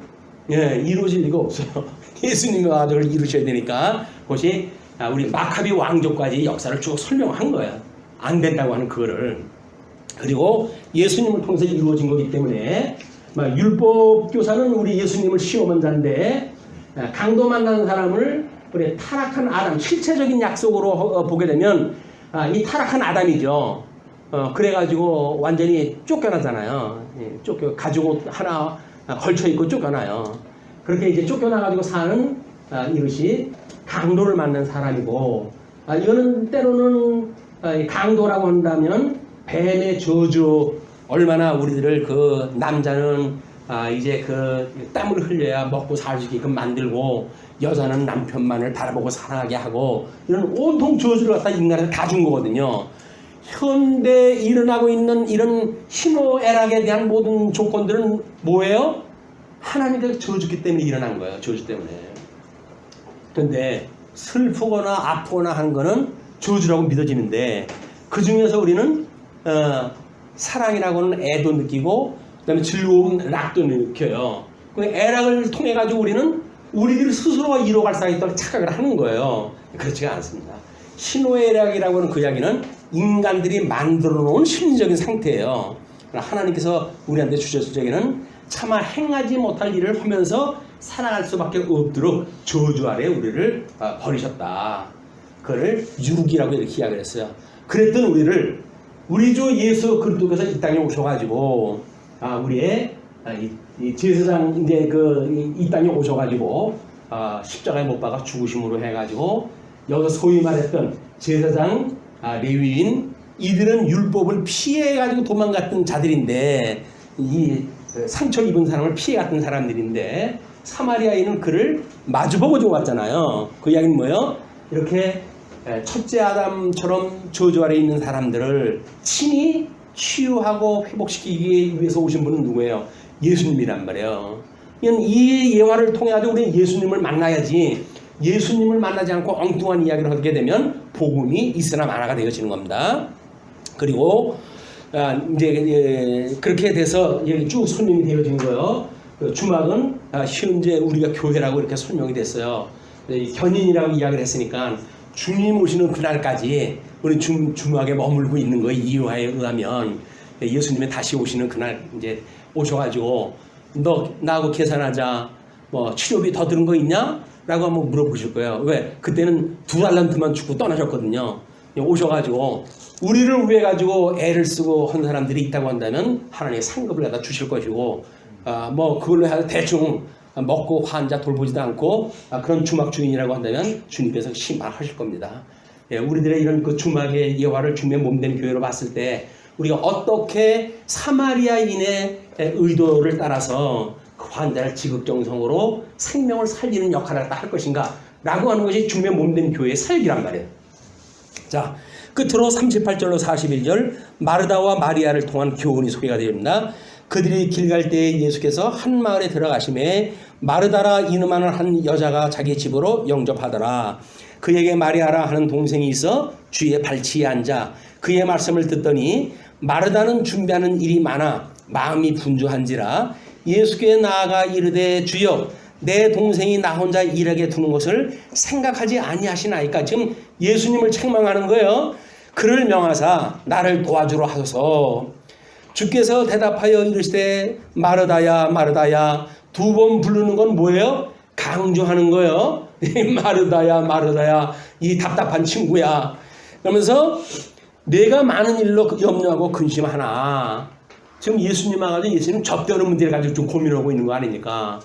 예, 이루어질 리가 없어요. 예수님이 와서 그걸 이루셔야 되니까 그것이 우리 마카비 왕조까지 역사를 쭉 설명한 거예요. 안 된다고 하는 그거를. 그리고 예수님을 통해서 이루어진 거기 때문에 율법 교사는 우리 예수님을 시험한 자인데 강도 만나는 사람을 우리 타락한 아담, 실체적인 약속으로 보게 되면 이 타락한 아담이죠. 그래가지고 완전히 쫓겨나잖아요. 가지고 하나 걸쳐 있고 쫓겨나요. 그렇게 이제 쫓겨나가지고 사는 이것이 강도를 만난 사람이고, 이거는 때로는 강도라고 한다면 뱀의 저주, 얼마나 우리들을 그 남자는 이제 그 땀을 흘려야 먹고 살 수 있게끔 만들고 여자는 남편만을 바라보고 사랑하게 하고 이런 온통 저주를 갖다 인간한테 다 준 거거든요. 현대에 일어나고 있는 이런 희노애락에 대한 모든 조건들은 뭐예요? 하나님의 저주기 때문에 일어난 거예요. 저주 때문에. 그런데 슬프거나 아프거나 하는 거는 저주라고 믿어지는데 그 중에서 우리는 사랑이라고는 애도 느끼고 그다음에 즐거운 락도 느껴요. 그 애락을 통해 가지고 우리는 우리들 스스로가 이뤄갈 수 있다고 착각을 하는 거예요. 그렇지가 않습니다. 희노애락이라고 하는 그 이야기는 인간들이 만들어 놓은 심리적인 상태예요. 하나님께서 우리한테 주셨을 적에는 차마 행하지 못할 일을 하면서 살아갈 수밖에 없도록 저주 아래 우리를 버리셨다. 그걸 유기라고 이렇게 이야기를 했어요. 그랬던 우리를 우리 주 예수 그리스도께서 이 땅에 오셔가지고 우리의 이 제사장 이제 이 땅에 오셔가지고 십자가에 못 박아 죽으심으로 해가지고 여기서 소위 말했던 제사장 레위인 이들은 율법을 피해가지고 도망갔던 자들인데 이 상처 입은 사람을 피해갔던 사람들인데 사마리아인은 그를 마주보고 죽었잖아요. 그 이야기는 뭐예요? 이렇게 첫째 아담처럼 저주 아래 있는 사람들을 친히 치유하고 회복시키기 위해서 오신 분은 누구예요? 예수님이란 말이에요. 이 예화를 통해 가지고 우리 예수님을 만나야지 예수님을 만나지 않고 엉뚱한 이야기를 하게 되면 복음이 있으나 마나가 되어지는 겁니다. 그리고 이제 그렇게 돼서 여기 쭉 설명이 되어진 거예요. 주막은 현재 우리가 교회라고 이렇게 설명이 됐어요. 견인이라고 이야기를 했으니까 주님 오시는 그날까지 우리 주막에 머물고 있는 거에 이유에 의하면 예수님이 다시 오시는 그날 이제 오셔가지고 너 나하고 계산하자, 뭐 치료비 더 드는 거 있냐? 라고 한번 물어보실 거예요. 왜? 그때는 2달란트만 주고 떠나셨거든요. 오셔가지고 우리를 위해 가지고 애를 쓰고 한 사람들이 있다고 한다면 하나님의 상급을 갖다 주실 것이고, 뭐 그걸로 해서 대충 먹고 환자 돌보지도 않고 그런 주막 주인이라고 한다면 주님께서 심판하실 겁니다. 예, 우리들의 이런 그 주막의 예화를 주님의 몸된 교회로 봤을 때 우리가 어떻게 사마리아인의 의도를 따라서 그 환자를 지극정성으로 생명을 살리는 역할을 할 것인가 라고 하는 것이 주님의 몸된 교회의 살기란 말이에요. 자, 끝으로 38절로 41절 마르다와 마리아를 통한 교훈이 소개가 됩니다. 그들이 길 갈 때에 예수께서 한 마을에 들어가심에 마르다라 이름하는 한 여자가 자기 집으로 영접하더라. 그에게 마리아라 하는 동생이 있어 주의 발치에 앉아 그의 말씀을 듣더니 마르다는 준비하는 일이 많아 마음이 분주한지라 예수께 나아가 이르되 주여 내 동생이 나 혼자 일하게 두는 것을 생각하지 아니하시나이까. 지금 예수님을 책망하는 거예요. 그를 명하사 나를 도와주러 하소서. 주께서 대답하여 이르시되 마르다야 마르다야. 2번 부르는 건 뭐예요? 강조하는 거예요. 마르다야 마르다야 이 답답한 친구야. 그러면서 내가 많은 일로 염려하고 근심하나. 지금 예수님 와가지고 예수님 접대하는 문제를 가지고 좀 고민하고 있는 거 아닙니까?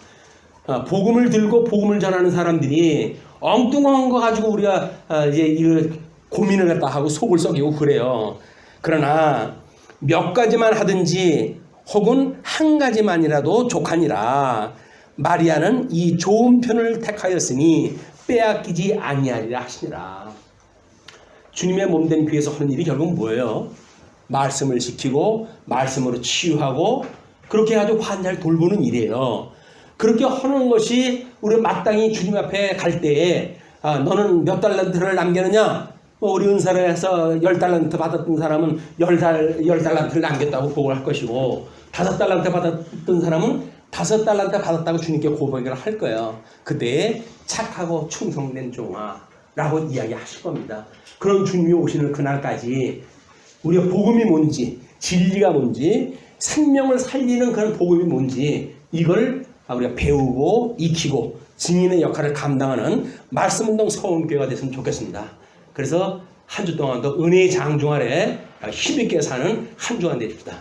복음을 들고 복음을 전하는 사람들이 엉뚱한 거 가지고 우리가 이제 이 고민을 했다 하고 속을 썩이고 그래요. 그러나 몇 가지만 하든지 혹은 한 가지만이라도 족하니라. 마리아는 이 좋은 편을 택하였으니 빼앗기지 아니하리라 하시니라. 주님의 몸된 교회에서 하는 일이 결국 뭐예요? 말씀을 지키고 말씀으로 치유하고 그렇게 해가지고 환자를 돌보는 일이에요. 그렇게 하는 것이 우리 마땅히 주님 앞에 갈 때에 너는 몇 달란트를 남겼느냐? 우리 은사를 해서 10달란트 받았던 사람은 10달란트를 남겼다고 고백을 할 것이고 5달란트 받았던 사람은 5달란트 받았다고 주님께 고백을 할 거예요. 그때 착하고 충성된 종아 라고 이야기하실 겁니다. 그런 주님이 오시는 그날까지 우리가 복음이 뭔지 진리가 뭔지 생명을 살리는 그런 복음이 뭔지 이걸 우리가 배우고 익히고 증인의 역할을 감당하는 말씀운동 서원교회가 됐으면 좋겠습니다. 그래서 한 주 동안도 은혜의 장중 아래 힘있게 사는 한 주간 되십시다.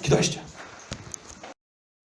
기도하시죠.